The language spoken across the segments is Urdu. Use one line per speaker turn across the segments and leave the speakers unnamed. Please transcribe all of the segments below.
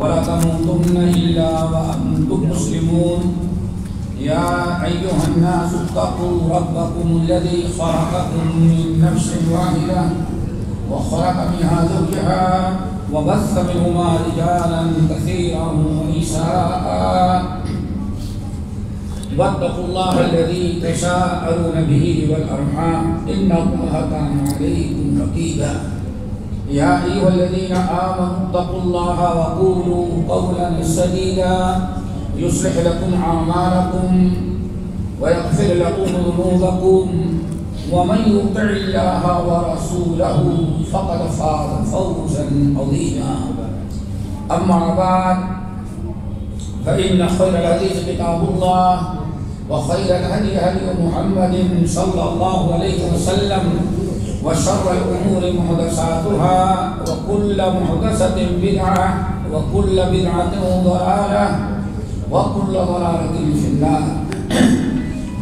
ولا تموتن إلا وأنتم مسلمون يا أيها الناس اتقوا ربكم الذي خلقكم من نفس واحدة وخلق منها زوجها وبث منهما رجالا كثيرا ونساء واتقوا الله الذي تساءلون به والأرحام إن الله كان عليكم رقيبا يا أيها الذين آمنوا اتقوا الله وقولوا قولا سديدا يصلح لكم أعمالكم ويغفر لكم ذنوبكم ومن يطع الله ورسوله فقد فاز فوزا عظيما أما بعد فإن خير الحديث كتاب الله وخير الهدي هدي محمد صلى الله عليه وسلم وشر الأمور محدثاتها وكل محدثة بدعة وكل بدعة ضلالة وكل ضلالة في النار.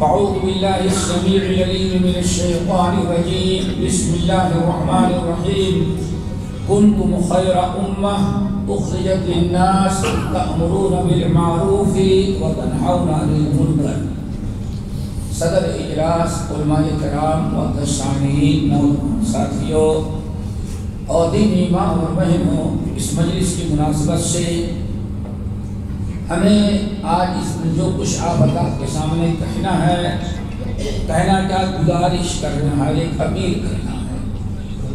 أعوذ بالله السميع العليم من الشيطان الرجيم. بسم الله الرحمن الرحيم. كنتم خير أمة أخرجت للناس تأمرون بالمعروف وتنهون عن المنكر. صدر اجلاس علماء کرام و سامعین نوجوان ساتھیوں اور دینی ماں اور بہنوں، اس مجلس کی مناسبت سے ہمیں آج اس میں جو کچھ آپ حضرات کے سامنے کہنا ہے، کہنا کیا، گزارش کرنا ہے، ایک اپیل کرنا ہے،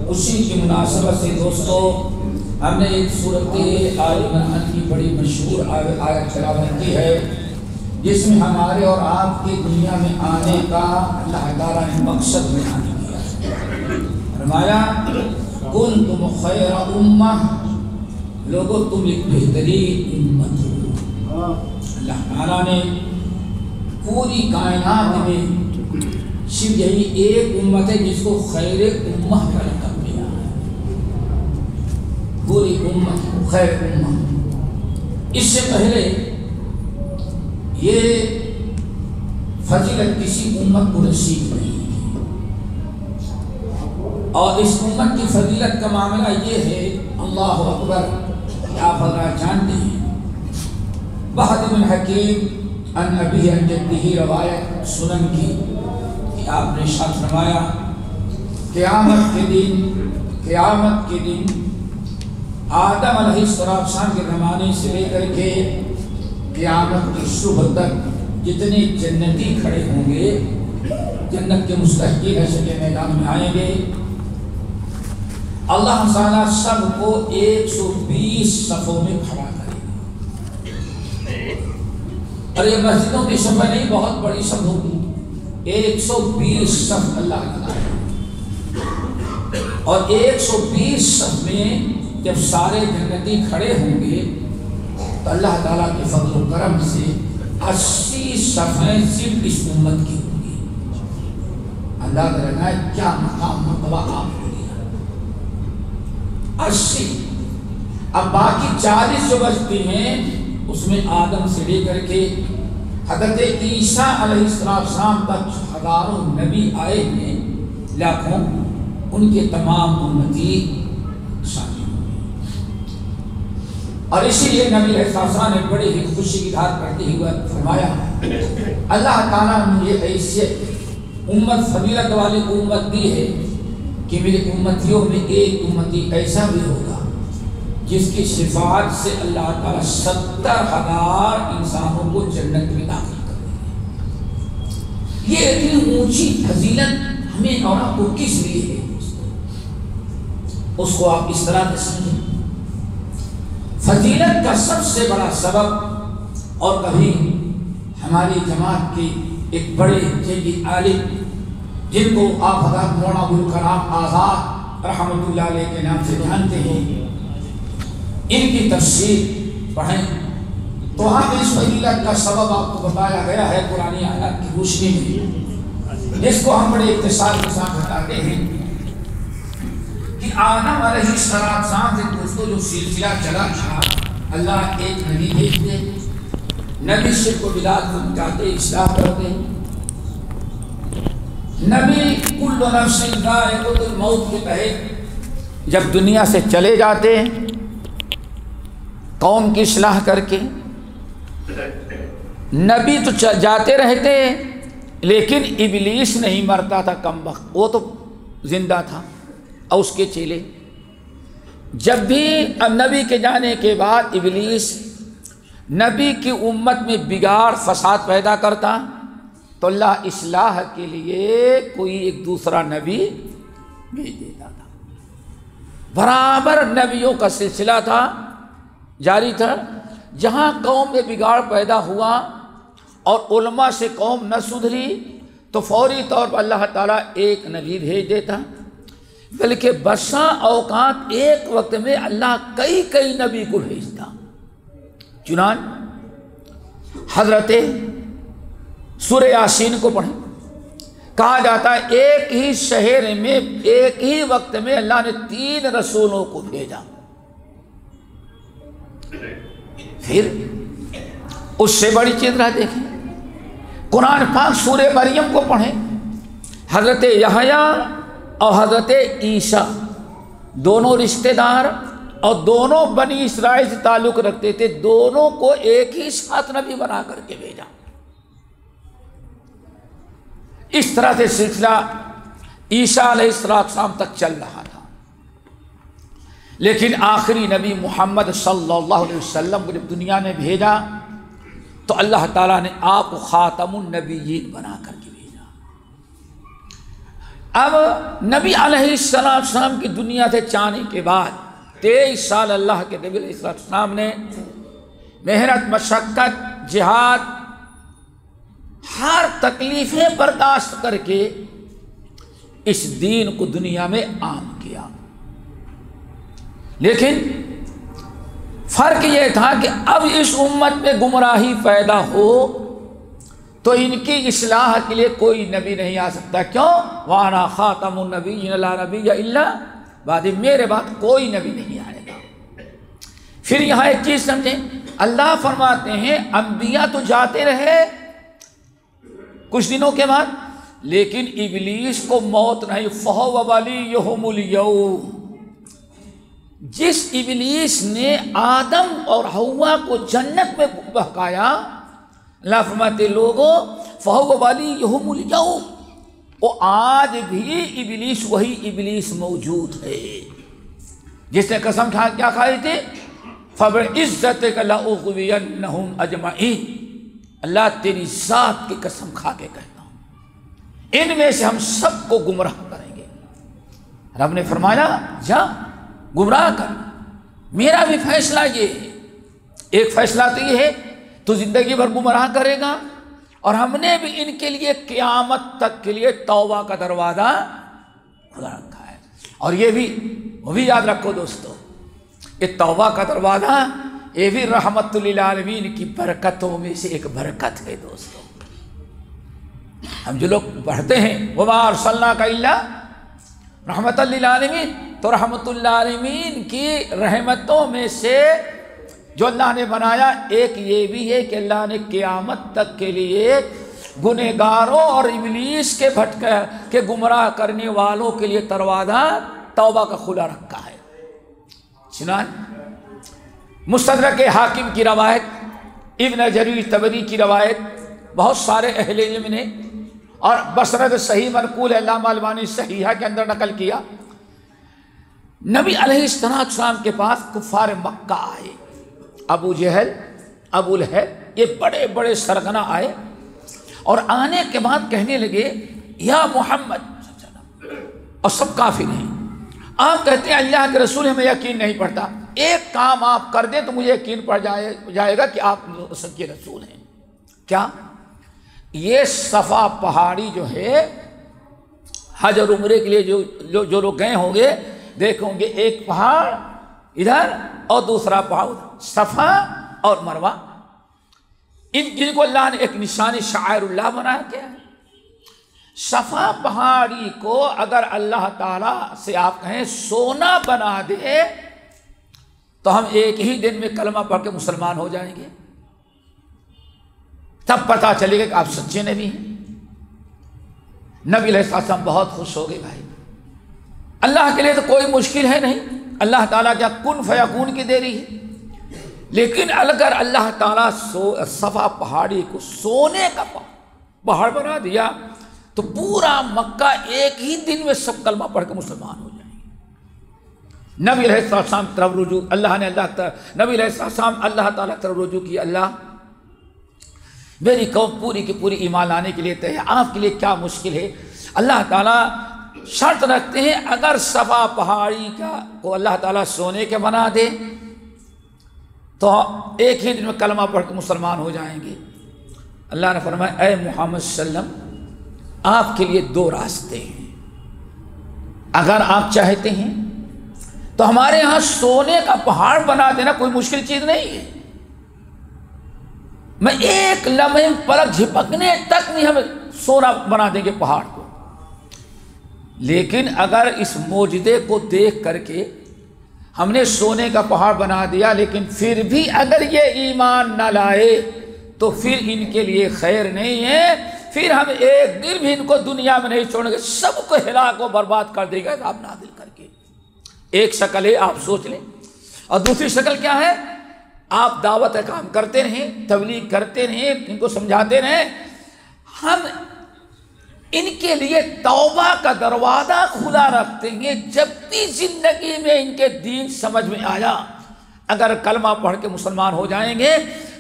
اسی کی مناسبت سے دوستو ہم نے ایک صورت آل عمران کی بڑی مشہور آیت تلاوت کی ہے، جس میں ہمارے اور آپ کی دنیا میں آنے کا اللہ تعالیٰ نے مقصد بیان کیا ہے۔ فرمایا کنتم خیر امہ، لوگو تم ایک بہترین امت ہو۔ اللہ تعالیٰ نے پوری کائنات میں صرف یہی ایک امت ہے جس کو خیر امہ کا لقب دیا ہے، پوری امت خیر امہ۔ اس سے پہلے یہ فضیلت کسی امت کو نصیب نہیں ہے، اور اس امت کی فضیلت کا معاملہ یہ ہے، اللہ اکبر، آپ حضرات جانتے ہیں، بہت بن حکیم ان ابی عن جدہ روایت سنن کی کہ آپ نے ارشاد فرمایا قیامت کے دن آدم علیہ السلام کے زمانے سے لے کر کے قیامت کی صبح تک جتنے جنتی کھڑے ہوں گے، جنت کے مستحقین حشر کے میدان میں آئیں گے، اللہ تعالیٰ سب کو 120 صفوں میں کھڑا کرے گا، اور یہ مسجدوں کی صف نہیں، بہت بڑی صف ہوگی، 120 صف اللہ تعالیٰ، اور 120 صف میں جب سارے جنتی کھڑے ہوں گے تو اللہ تعالیٰ کے فضل و کرم سے 80 صفیں صرف اس امت کی ہوں گی۔ اللہ تعالیٰ نے کیا مقام مرتبہ آپ کو دیا، 80۔ اب باقی 40 جو بچتی ہیں اس میں آدم سے لے کر کے حضرت عیسیٰ علیہ السلام تک ہزاروں نبی آئے ہیں، لاکھوں، ان کے تمام امتی شامل۔ اور اسی لیے نبی علیہ السلام نے بڑی ہی خوشی کی اظہار کرتے ہوئے فرمایا اللہ تعالیٰ نے یہ حیثیت امت فضیلت والی امت دی ہے کہ میری امتیوں میں ایک امتی ایسا بھی ہوگا جس کی شفاعت سے اللہ تعالیٰ 70,000 انسانوں کو جنت میں داخل کر دے گا۔ یہ اتنی اونچی فضیلت ہمیں اور آپ کو کس لیے ہے، اس کو آپ اس طرح سے سمجھیں۔ فضیلت کا سب سے بڑا سبب، اور کبھی ہماری جماعت کے ایک بڑے جلیل عالم جن کو آپ حضرت مولانا ابوالکلام آزاد رحمۃ اللہ علیہ کے نام سے جانتے ہیں، ان کی تفسیر پڑھیں تو وہاں پہ اس فضیلت کا سبب آپ کو بتایا گیا ہے قرآن آیات کی روشنی میں، جس کو ہم بڑے اختصار کے ساتھ بتاتے ہیں کہ آدم علیہ السلام سے دوستوں جو سلسلہ چلا تھا، اللہ ایک نبی بھیجتے، نبی شرک کو بدعت کو مٹاتے، اصلاح کرتے، نبی کل نفس ذائقۃ الموت کے تحت جب دنیا سے چلے جاتے قوم کی اصلاح کر کے. نبی تو جاتے رہتے لیکن ابلیس نہیں مرتا تھا کمبخت، وہ تو زندہ تھا. اور اس کے چیلے جب بھی نبی کے جانے کے بعد ابلیس نبی کی امت میں بگاڑ فساد پیدا کرتا تو اللہ اصلاح کے لیے کوئی ایک دوسرا نبی بھیج دیتا تھا. برابر نبیوں کا سلسلہ تھا، جاری تھا. جہاں قوم میں بگاڑ پیدا ہوا اور علماء سے قوم نہ سدھری تو فوری طور پر اللہ تعالیٰ ایک نبی بھیج دیتا. بلکہ بسا اوقات ایک وقت میں اللہ کئی نبی کو بھیجتا. چنان حضرت سورہ یاسین کو پڑھیں، کہا جاتا ہے ایک ہی شہر میں ایک ہی وقت میں اللہ نے 3 رسولوں کو بھیجا. پھر اس سے بڑی چیز نہ دیکھیں، قرآن پاک سورہ مریم کو پڑھیں. حضرت یحییٰ اور حضرت عیسیٰ دونوں رشتہ دار اور دونوں بنی اسرائیل سے تعلق رکھتے تھے، دونوں کو ایک ہی ساتھ نبی بنا کر کے بھیجا. اس طرح سے سلسلہ عیسیٰ علیہ السلام تک چل رہا تھا. لیکن آخری نبی محمد صلی اللہ علیہ وسلم کو جب دنیا نے بھیجا تو اللہ تعالیٰ نے آپ کو خاتم النبیین بنا کر کے بھیجا. اب نبی علیہ السلام کی دنیا سے جانے کے بعد 23 سال اللہ کے نبی علیہ السلام نے محنت، مشقت، جہاد، ہر تکلیفیں برداشت کر کے اس دین کو دنیا میں عام کیا. لیکن فرق یہ تھا کہ اب اس امت میں گمراہی پیدا ہو تو ان کی اصلاح کے لیے کوئی نبی نہیں آ سکتا. کیوں؟ وَأَنَا خَاتَمُ النَّبِيِّينَ لَا نَبِيَّ إِلَّا بَعْدِي، میرے بعد کوئی نبی نہیں آئے گا. پھر یہاں ایک چیز سمجھیں، اللہ فرماتے ہیں انبیاء تو جاتے رہے کچھ دنوں کے بعد، لیکن ابلیس کو موت نہیں. فَهُوَ وَلِيُّهُمُ الْيَوْمَ، جس ابلیس نے آدم اور حوا کو جنت میں بہکایا، اللہ فرماتے لوگوں فَهُوَ وَلِيُّهُمُ الْيَوْمَ، وہ آج بھی ابلیس وہی ابلیس موجود ہے جس نے قسم کیا کھائی تھی، فَبِعِزَّتِكَ لَأُغْوِيَنَّهُمْ أَجْمَعِينَ، اللہ تیری ذات کی قسم کھا کے کہتا ہوں ان میں سے ہم سب کو گمراہ کریں گے. رب نے فرمایا جا گمراہ کر، میرا بھی فیصلہ یہ ہے. ایک فیصلہ تو یہ ہے تو زندگی بھر گمراہ کرے گا، اور ہم نے بھی ان کے لیے قیامت تک کے لیے توبہ کا دروازہ کھلا رکھا ہے. اور یہ بھی وہ بھی یاد رکھو دوستو، یہ توبہ کا دروازہ یہ بھی رحمت للعالمین کی برکتوں میں سے ایک برکت ہے. دوستو ہم جو لوگ پڑھتے ہیں وَمَا أَرْسَلْنَاكَ إِلَّا رحمت للعالمین، تو رحمت للعالمین کی رحمتوں میں سے جو اللہ نے بنایا ایک یہ بھی ہے کہ اللہ نے قیامت تک کے لیے گنہگاروں اور ابلیس کے بھٹکے کے گمراہ کرنے والوں کے لیے دروازہ توبہ کا کھلا رکھا ہے. چنان مستدرک حاکم کی روایت، ابن جریر طبری کی روایت، بہت سارے اہل علم نے، اور بسند صحیح منقول علامہ البانی صحیحہ کے اندر نقل کیا، نبی علیہ السلام کے پاس کفار مکہ آئے، ابو جہل، ابو لہب، یہ بڑے بڑے سرغنہ آئے، اور آنے کے بعد کہنے لگے یا محمد، اور سب کافر ہیں، آپ کہتے ہیں اللہ کے رسول ہمیں یقین نہیں پڑتا، ایک کام آپ کر دیں تو مجھے یقین پڑ جائے گا کہ آپ سچے کے رسول ہیں. کیا؟ یہ صفا پہاڑی جو ہے حج اور عمرے کے لیے جو لوگ گئے ہوں گے دیکھیں گے ایک پہاڑ ادھر اور دوسرا پہاڑ ادھر، صفا اور مروہ، جن کو اللہ نے ایک نشانی شعائر اللہ بنا کیا ہے. صفا پہاڑی کو اگر اللہ تعالیٰ سے آپ کہیں سونا بنا دے تو ہم ایک ہی دن میں کلمہ پڑھ کے مسلمان ہو جائیں گے، تب پتہ چلے گا کہ آپ سچے نبی ہیں. نبی علیہ السلام بہت خوش ہو گئے. بھائی اللہ کے لیے تو کوئی مشکل ہے نہیں، اللہ تعالیٰ کیا کن فیکون کی دیری ہے. لیکن اگر اللہ تعالیٰ صفا پہاڑی کو سونے کا پہاڑ بنا دیا تو پورا مکہ ایک ہی دن میں سب کلمہ پڑھ کے مسلمان ہو جائیں گے۔ نبی علیہ السلام طرف رجوع، نبی علیہ السلام اللہ تعالیٰ طرف رجوع کی، اللہ میری قوم پوری کی پوری ایمان لانے کے لیے تیار، آپ کے لیے کیا مشکل ہے؟ اللہ تعالیٰ شرط رکھتے ہیں اگر صفا پہاڑی کو اللہ تعالیٰ سونے کے بنا دے تو ایک ہی دن میں کلمہ پڑھ کے مسلمان ہو جائیں گے۔ اللہ نے فرمایا اے محمد صلی اللہ علیہ وسلم آپ کے لیے دو راستے ہیں، اگر آپ چاہتے ہیں تو ہمارے ہاں سونے کا پہاڑ بنا دینا کوئی مشکل چیز نہیں ہے، میں ایک لمحے پلک جھپکنے تک نہیں ہمیں سونا بنا دیں گے پہاڑ کو، لیکن اگر اس معجزے کو دیکھ کر کے ہم نے سونے کا پہاڑ بنا دیا لیکن پھر بھی اگر یہ ایمان نہ لائے تو پھر ان کے لیے خیر نہیں ہے، پھر ہم ایک دن بھی ان کو دنیا میں نہیں چھوڑیں گے، سب کو ہلاک و برباد کر دے گا عذاب نازل کر کے۔ ایک شکل ہے آپ سوچ لیں، اور دوسری شکل کیا ہے؟ آپ دعوت کا کام کرتے رہیں، تبلیغ کرتے رہیں، ان کو سمجھاتے رہیں، ہم ان کے لیے توبہ کا دروازہ کھلا رکھتے ہیں، جب بھی زندگی میں ان کے دین سمجھ میں آیا اگر کلمہ پڑھ کے مسلمان ہو جائیں گے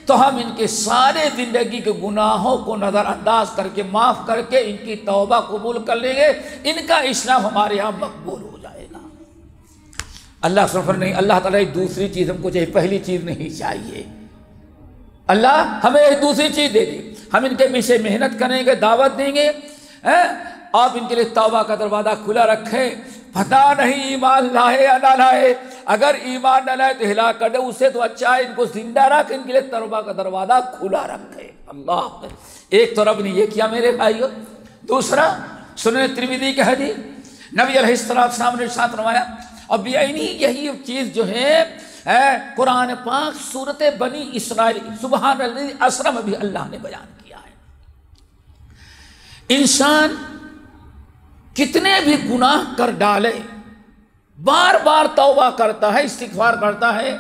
تو ہم ان کے سارے زندگی کے گناہوں کو نظر انداز کر کے معاف کر کے ان کی توبہ قبول کر لیں گے، ان کا اسلام ہمارے ہاں مقبول ہو جائے گا۔ اللہ سفر نہیں، اللہ تعالیٰ ایک دوسری چیز ہم کو چاہیے، پہلی چیز نہیں چاہیے، اللہ ہمیں ایک دوسری چیز دے دے، ہم ان کے پیچھے محنت کریں گے، دعوت دیں گے، آپ ان کے لیے توبہ کا دروازہ کھلا رکھیں، پتہ نہیں ایمان لائے یا نہ لائے، اگر ایمان نہ لائے تو ہلاک کر دے، اس سے تو اچھا ہے ان کو زندہ رکھ، ان کے لیے توبہ کا دروازہ کھلا رکھے۔ اللہ، ایک تو رب نے یہ کیا میرے بھائیو، دوسرا سنن ترمذی کے حدیث نبی علیہ السلام نے ارشاد فرمایا، اور بیعینی یہی چیز جو ہے قرآن پاک سورت بنی اسرائیل سبحان الذی اسری میں بھی اللہ نے بیان کیا ہے۔ انسان کتنے بھی گناہ کر ڈالے، بار بار توبہ کرتا ہے، استغفار کرتا ہے،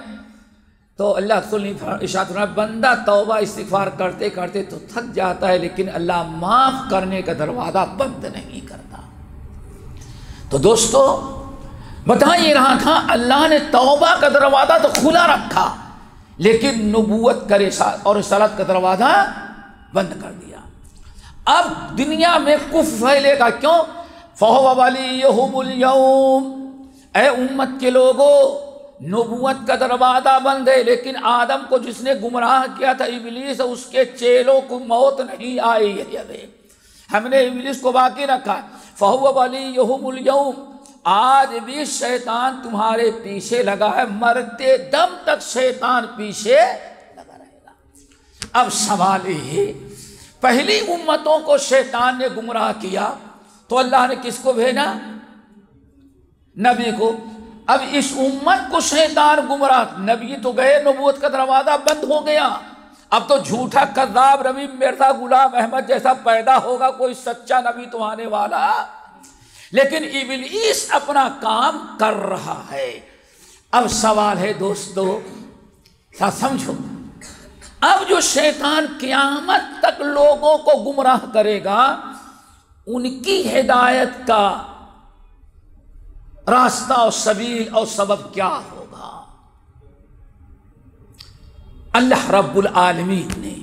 تو اللہ رسول نے ارشاد فرمایا بندہ توبہ استغفار کرتے کرتے تو تھک جاتا ہے لیکن اللہ معاف کرنے کا دروازہ بند نہیں کرتا۔ تو دوستو بتا یہ رہا تھا اللہ نے توبہ کا دروازہ تو کھلا رکھا لیکن نبوت کا اور رسالت کا دروازہ بند کر دیا۔ اب دنیا میں کفر پھیلے گا، کیوں؟ فَهُوَ وَلِيُّهُمُ الْيَوْمَ، اے امت کے لوگوں نبوت کا دروازہ بند ہے، لیکن آدم کو جس نے گمراہ کیا تھا ابلیس، اس کے چیلوں کو موت نہیں آئی ہے، ہم نے ابلیس کو باقی رکھا۔ فَهُوَ وَلِيُّهُمُ الْيَوْمَ، آج بھی شیطان تمہارے پیچھے لگا ہے، مرتے دم تک شیطان پیچھے لگا رہے گا۔ اب سوال یہ، پہلی امتوں کو شیطان نے گمراہ کیا تو اللہ نے کس کو بھیجا؟ نبی کو۔ اب اس امت کو شیطان گمراہ، نبی تو گئے، نبوت کا دروازہ بند ہو گیا، اب تو جھوٹا کذاب نبی مرزا غلام احمد جیسا پیدا ہوگا کوئی سچا نبی تو آنے والا، لیکن ابلیس اپنا کام کر رہا ہے۔ اب سوال ہے دوستو، سمجھو، اب جو شیطان قیامت تک لوگوں کو گمراہ کرے گا ان کی ہدایت کا راستہ اور سبیل اور سبب کیا ہوگا؟ اللہ رب العالمین نے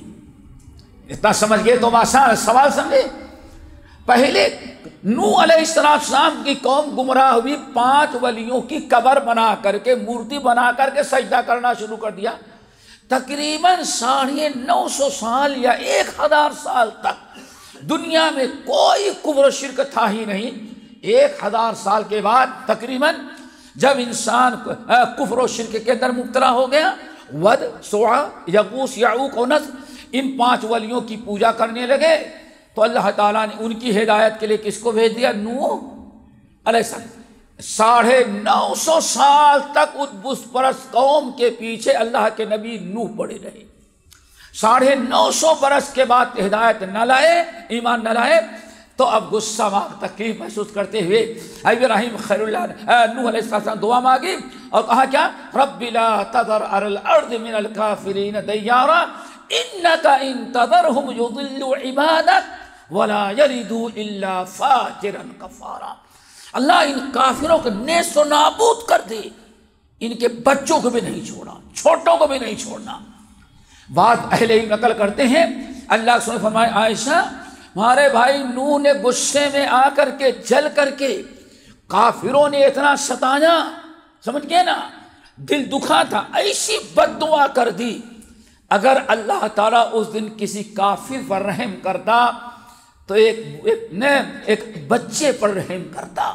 اتنا سمجھ گئے تو آسان سوال سمجھے۔ پہلے نوح علیہ السلام کی قوم گمراہ ہوئی، 5 ولیوں کی قبر بنا کر کے، مورتی بنا کر کے سجدہ کرنا شروع کر دیا، تقریباً 950 سال یا 1000 سال تک دنیا میں کوئی کفر و شرک تھا ہی نہیں۔ 1000 سال کے بعد تقریباً جب انسان کفر و شرک کے اندر مبتلا ہو گیا، ود، سوعہ، یغوث، یعوق اور نصر، ان 5 ولیوں کی پوجا کرنے لگے تو اللہ تعالیٰ نے ان کی ہدایت کے لیے کس کو بھیج دیا؟ نوح علیہ السلام۔ 950 سال تک اس بت پرست قوم کے پیچھے اللہ کے نبی نوح پڑے رہے۔ 950 برس کے بعد ہدایت نہ لائے، ایمان نہ لائے تو اب غصہ تکلیف محسوس کرتے ہوئے ابراہیم خلیل اللہ نوح علیہ السلام دعا مانگی اور کہا کیا؟ رب لا تذر علی الارض من الکافرین دیارا انک ان تذرهم یضلوا عبادک ولا یلدوا الا فاجرا کفارا۔ اللہ ان کافروں کو نیست و نابود کر دے، ان کے بچوں کو بھی نہیں چھوڑا، چھوٹوں کو بھی نہیں چھوڑنا۔ بعض اہل علم نقل کرتے ہیں اللہ سبحانہ فرمائے عائشہ ہمارے بھائی نوح نے غصے میں آ کر کے جل کر کے کافروں نے اتنا ستایا، سمجھ گئے نا، دل دکھا تھا، ایسی بد دعا کر دی، اگر اللہ تعالیٰ اس دن کسی کافر پر رحم کرتا تو ایک بچے پر رحم کرتا۔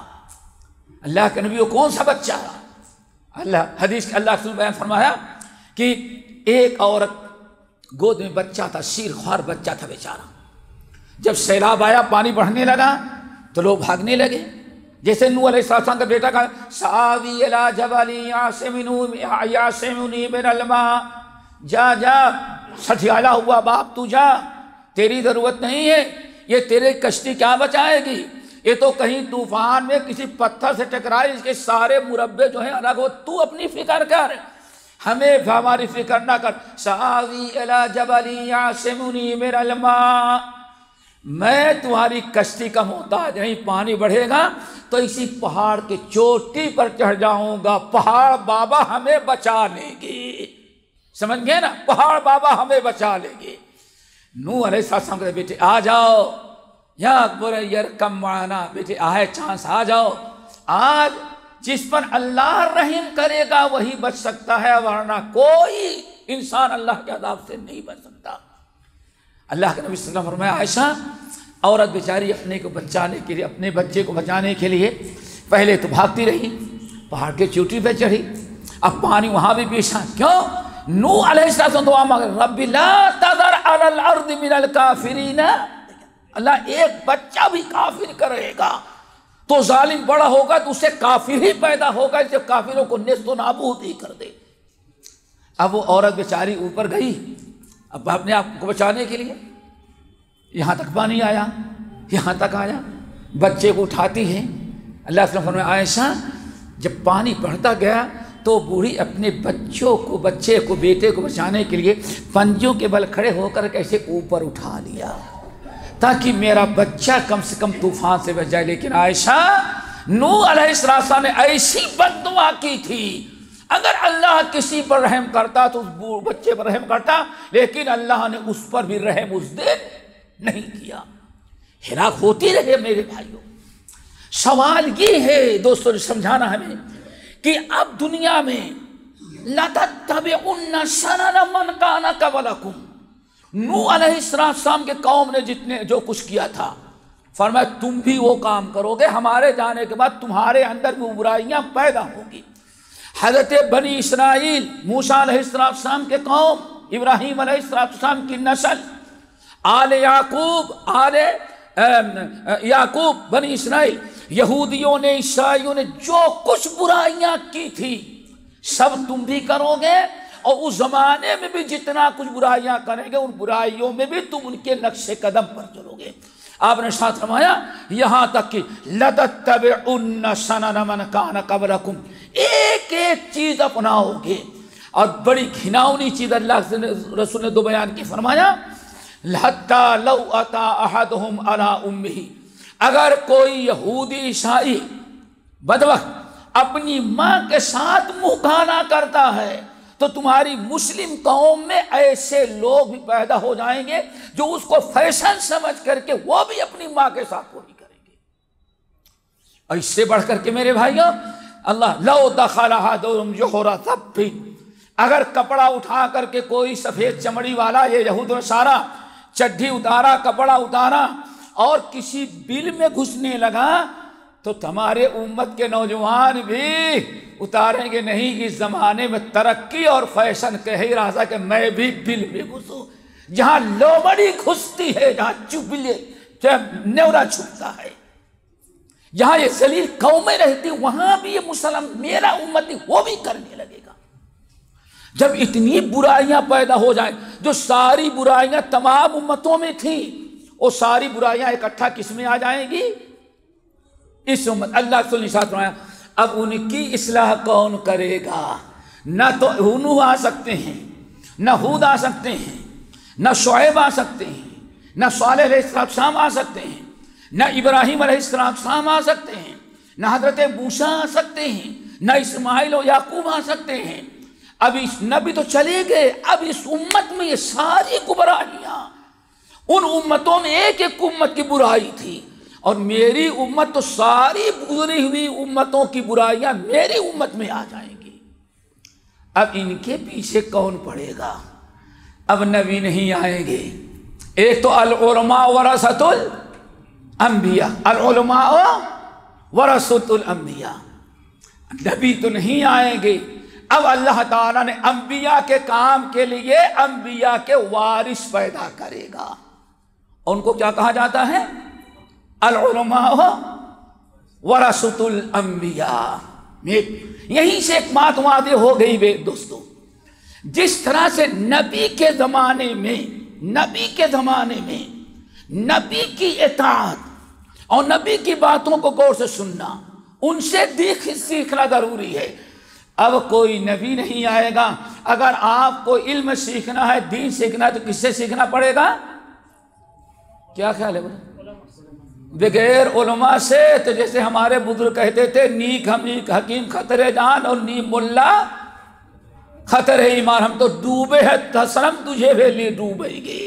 اللہ کے نبی کو کون سا بچہ؟ اللہ حدیث اللہ کے بیان فرمایا کہ ایک عورت گود میں بچہ تھا، شیر خوار بچہ تھا بیچارہ، جب سیلاب آیا پانی بڑھنے لگا تو لوگ بھاگنے لگے، جیسے نوح علیہ السلام کا بیٹا کہا سآوی الی جبل یعصمنی من الماء، جا جا سٹھیالا ہوا باپ تو جا، تیری ضرورت نہیں ہے، یہ تیرے کشتی کیا بچائے گی، یہ تو کہیں طوفان میں کسی پتھر سے ٹکرائی، اس کے سارے مربع جو ہیں الگ ہو، تو اپنی فکر کر، ہمیں ہماری فکر نہ کر۔ سآوی الی جبل یعصمنی من الماء، میں تمہاری کشتی کا محتاج نہیں، پانی بڑھے گا تو اسی پہاڑ کی چوٹی پر چڑھ جاؤں گا، پہاڑ بابا ہمیں بچا لے گی، سمجھ گئے نا، پہاڑ بابا ہمیں بچا لے گے۔ نوح علیہ السلام کے بیٹے آ جاؤ، یا اکبر یرکم معنا، بیٹے آئے چانس آ جاؤ، آج جس پر اللہ رحم کرے گا وہی بچ سکتا ہے، ورنہ کوئی انسان اللہ کے عذاب سے نہیں بچ سکتا۔ اللہ کے نبی صلی اللہ علیہ وسلم فرمایا عائشہ عورت بیچاری اپنے کو بچانے کے لیے، اپنے بچے کو بچانے کے لیے پہلے تو بھاگتی رہی، پہاڑ کے چوٹی پہ چڑھی، اب پانی وہاں بھی پیشا، کیوں؟ نوح علیہ السلام دعا مانگ رب لا تذر علی الارض من الکافرین، اللہ ایک بچہ بھی کافر کرے گا تو ظالم بڑا ہوگا تو اسے کافر ہی پیدا ہوگا، اسے کافروں کو نیست و نابود ہی کر دے۔ اب وہ عورت بیچاری اوپر گئی اب اپنے آپ کو بچانے کے لیے، یہاں تک پانی آیا، یہاں تک آیا، بچے کو اٹھاتی ہے۔ اللہ صلی اللہ علیہ وسلم عائشہ جب پانی بڑھتا گیا تو بوڑھی اپنے بچے کو بیٹے کو بچانے کے لیے پنجوں کے بل کھڑے ہو کر کیسے اوپر اٹھا لیا تاکہ میرا بچہ کم سے کم طوفان سے بچ جائے۔ لیکن عائشہ نوح علیہ السلام نے ایسی بد دعا کی تھی، اگر اللہ کسی پر رحم کرتا تو اس بچے پر رحم کرتا، لیکن اللہ نے اس پر بھی رحم اس دن نہیں کیا، ہلاک ہوتی رہے۔ میرے بھائیوں سوال یہ ہے دوستوں نے سمجھانا ہمیں کہ اب دنیا میں لَتَتَّبِعُنَّ سَنَنَ مَنْ كَانَ قَبْلَكُمْ، نوح علیہ السلام کے قوم نے جتنے جو کچھ کیا تھا، فرمایا تم بھی وہ کام کرو گے، ہمارے جانے کے بعد تمہارے اندر بھی برائیاں پیدا ہوں گی۔ حضرت بنی اسرائیل موسیٰ علیہ السلام کے قوم، ابراہیم علیہ السلام کی نسل، آل یعقوب بنی اسرائیل، یہودیوں نے عیسائیوں نے جو کچھ برائیاں کی تھی سب تم بھی کرو گے، اور اس زمانے میں بھی جتنا کچھ برائیاں کریں گے ان برائیوں میں بھی تم ان کے نقش قدم پر چلو گے۔ آپ نے ساتھ فرمایا یہاں تک کہ لَتَتَّبِعُنَّ سَنَنَ مَنْ كَانَ قَبْلَكُمْ، ایک ایک چیز اپناؤ گے۔ اور بڑی گھناؤنی چیز اللہ کے رسول نے دو بیان کی، فرمایا حَتَّى لَوْ أَتَى أَحَدُهُمْ عَلَىٰ أُمِّهِ، اگر کوئی یہودی عیسائی بدبخت اپنی ماں کے ساتھ منہ کھانا کرتا ہے تو تمہاری مسلم قوم میں ایسے لوگ بھی پیدا ہو جائیں گے جو اس کو فیشن سمجھ کر کے وہ بھی اپنی ماں کے ساتھ وہی کریں گے۔ اور اس سے بڑھ کر کے میرے بھائیوں اللہ لو دخل احدهم جحر ثب، اگر کپڑا اٹھا کر کے کوئی سفید چمڑی والا یہ یہود و نصارہ چڈھی اتارا، کپڑا اتارا اور کسی بل میں گھسنے لگا تو تمہارے امت کے نوجوان بھی اتاریں گے نہیں۔ اس زمانے میں ترقی اور فیشن کہہ ہی رہا تھا کہ میں بھی بل میں گھسوں، جہاں لومڑی گھستی ہے، جہاں چبلے نیورا چھپتا ہے، جہاں یہ ذلیل قومیں رہتی وہاں بھی یہ مسلم میرا امتی وہ بھی کرنے لگے گا۔ جب اتنی برائیاں پیدا ہو جائیں جو ساری برائیاں تمام امتوں میں تھیں وہ ساری برائیاں اکٹھا کس میں آ جائیں گی؟ اس امت. اللہ کے رسول نے ارشاد فرمایا اب ان کی اصلاح کون کرے گا؟ نہ تو نوح آ سکتے ہیں، نہ ہود آ سکتے ہیں، نہ شعیب آ سکتے ہیں، نہ صالح علیہ السلام آ سکتے ہیں، نہ ابراہیم علیہ السلام آ سکتے ہیں، نہ حضرت موسیٰ آ سکتے ہیں، نہ اسماعیل و یعقوب آ سکتے ہیں. اب اس نبی تو چلے گئے، اب اس امت میں یہ ساری گمراہیاں، ان امتوں میں ایک ایک امت کی برائی تھی، اور میری امت تو ساری گزری ہوئی امتوں کی برائیاں میری امت میں آ جائیں گی. اب ان کے پیچھے کون پڑے گا؟ اب نبی نہیں آئیں گے. ایک تو العلماء ورثۃ الانبیاء، العلماء ورثۃ الانبیاء، نبی تو نہیں آئیں گے. اب اللہ تعالیٰ نے انبیاء کے کام کے لیے انبیاء کے وارث پیدا کرے گا. ان کو کیا کہا جاتا ہے؟ العلماء ورثۃ الانبیاء. یہیں سے ایک بات واضح ہو گئی بے دوستو، جس طرح سے نبی کے زمانے میں نبی کی اطاعت اور نبی کی باتوں کو غور سے سننا، ان سے سیکھنا ضروری ہے. اب کوئی نبی نہیں آئے گا. اگر آپ کو علم سیکھنا ہے، دین سیکھنا ہے، تو کس سے سیکھنا پڑے گا؟ کیا خیال ہے بولے؟ بغیر علماء سے. تو جیسے ہمارے بزرگ کہتے تھے نیک حکیم خطرے جان اور نیم ملا خطرے ایمان. ہم تو ڈوبے ہیں تسلم تجھے بھی ڈوبے گے.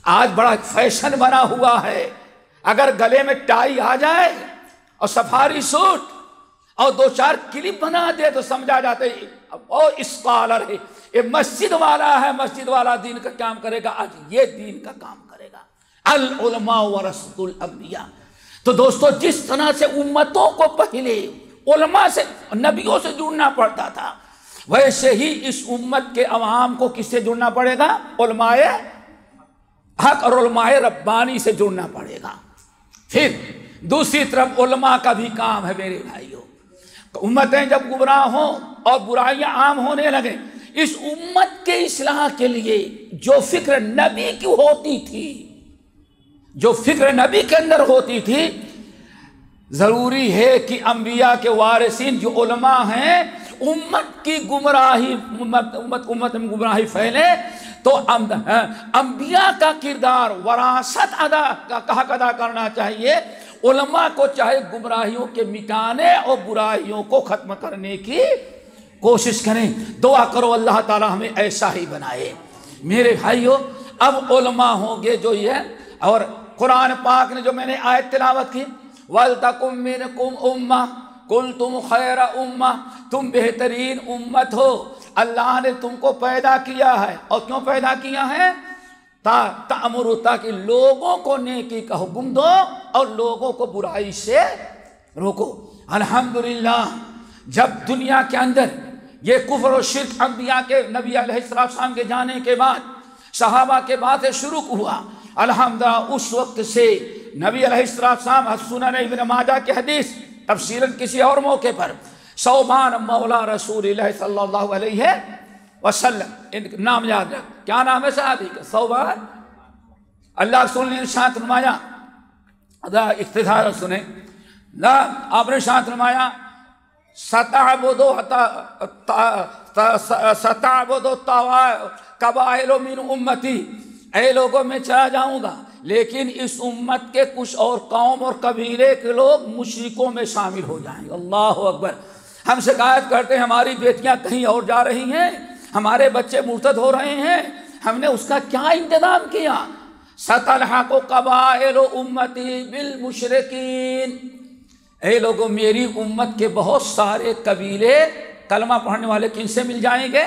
آج بڑا فیشن بنا ہوا ہے، اگر گلے میں ٹائی آ جائے اور سفاری سوٹ اور دو چار کلپ بنا دے تو سمجھا جاتا ہے اور اسکالر ہے، یہ مسجد والا ہے، مسجد والا دین کا کام کرے گا. آج یہ دین کا کام کرے گا. العلماء ورثۃ الانبیاء. تو دوستو جس طرح سے امتوں کو پہلے علماء سے، نبیوں سے جڑنا پڑتا تھا، ویسے ہی اس امت کے عوام کو کس سے جڑنا پڑے گا؟ علماء حق اور علماء ربانی سے جڑنا پڑے گا. پھر دوسری طرف علماء کا بھی کام ہے میرے بھائیوں. امتیں جب گمراہ ہوں اور برائیاں عام ہونے لگیں، اس امت کے اصلاح کے لیے جو فکر نبی کی ہوتی تھی، جو فکر نبی کے اندر ہوتی تھی، ضروری ہے کہ انبیاء کے وارثین جو علماء ہیں، امت کی گمراہی، امت میں گمراہی پھیلے تو انبیاء کا کردار وراثت کا حق ادا کرنا چاہیے. علماء کو چاہے گمراہیوں کے مٹانے اور برائیوں کو ختم کرنے کی کوشش کریں. دعا کرو اللہ تعالی ہمیں ایسا ہی بنائے. میرے بھائیو، اب علماء ہوں گے جو یہ، اور قرآن پاک نے جو میں نے آیت تلاوت کی، وَلْتَكُمْ مِنْكُمْ أُمَّةٌ كُنْتُمْ خَيْرَ أُمَّةٍ، تم بہترین امت ہو. اللہ نے تم کو پیدا کیا ہے، اور کیوں پیدا کیا ہے؟ تأمروا، تاکہ لوگوں کو نیکی کا حکم دو اور لوگوں کو برائی سے روکو. الحمدللہ جب دنیا کے اندر یہ کفر و شرک انبیاء کے، نبی علیہ السلام کے جانے کے بعد، صحابہ کے بعد سے شروع ہوا، الحمدللہ اس وقت سے نبی علیہ السلام، سنن ابن ماجہ کی حدیث، تفصیلاً کسی اور موقع پر، ثوبان مولا رسول اللہ صلی اللہ علیہ وسلم، نام یاد رکھ، کیا نام ہے صحابی کا؟ ثوبان. اللہ رسول نے ارشاد فرمایا، اقتدار سنیں، آپ نے ارشاد فرمایا ستعبد قبائل من امتی، اے لوگوں میں چلا جاؤں گا، لیکن اس امت کے کچھ اور قوم اور قبیلے کے لوگ مشرکوں میں شامل ہو جائیں گے. اللہ اکبر. ہم شکایت کرتے ہیں ہماری بیٹیاں کہیں اور جا رہی ہیں، ہمارے بچے مرتد ہو رہے ہیں، ہم نے اس کا کیا انتظام کیا؟ ستلحق قبائل امتی بالمشرکین، اے لوگوں میری امت کے بہت سارے قبیلے کلمہ پڑھنے والے کن سے مل جائیں گے؟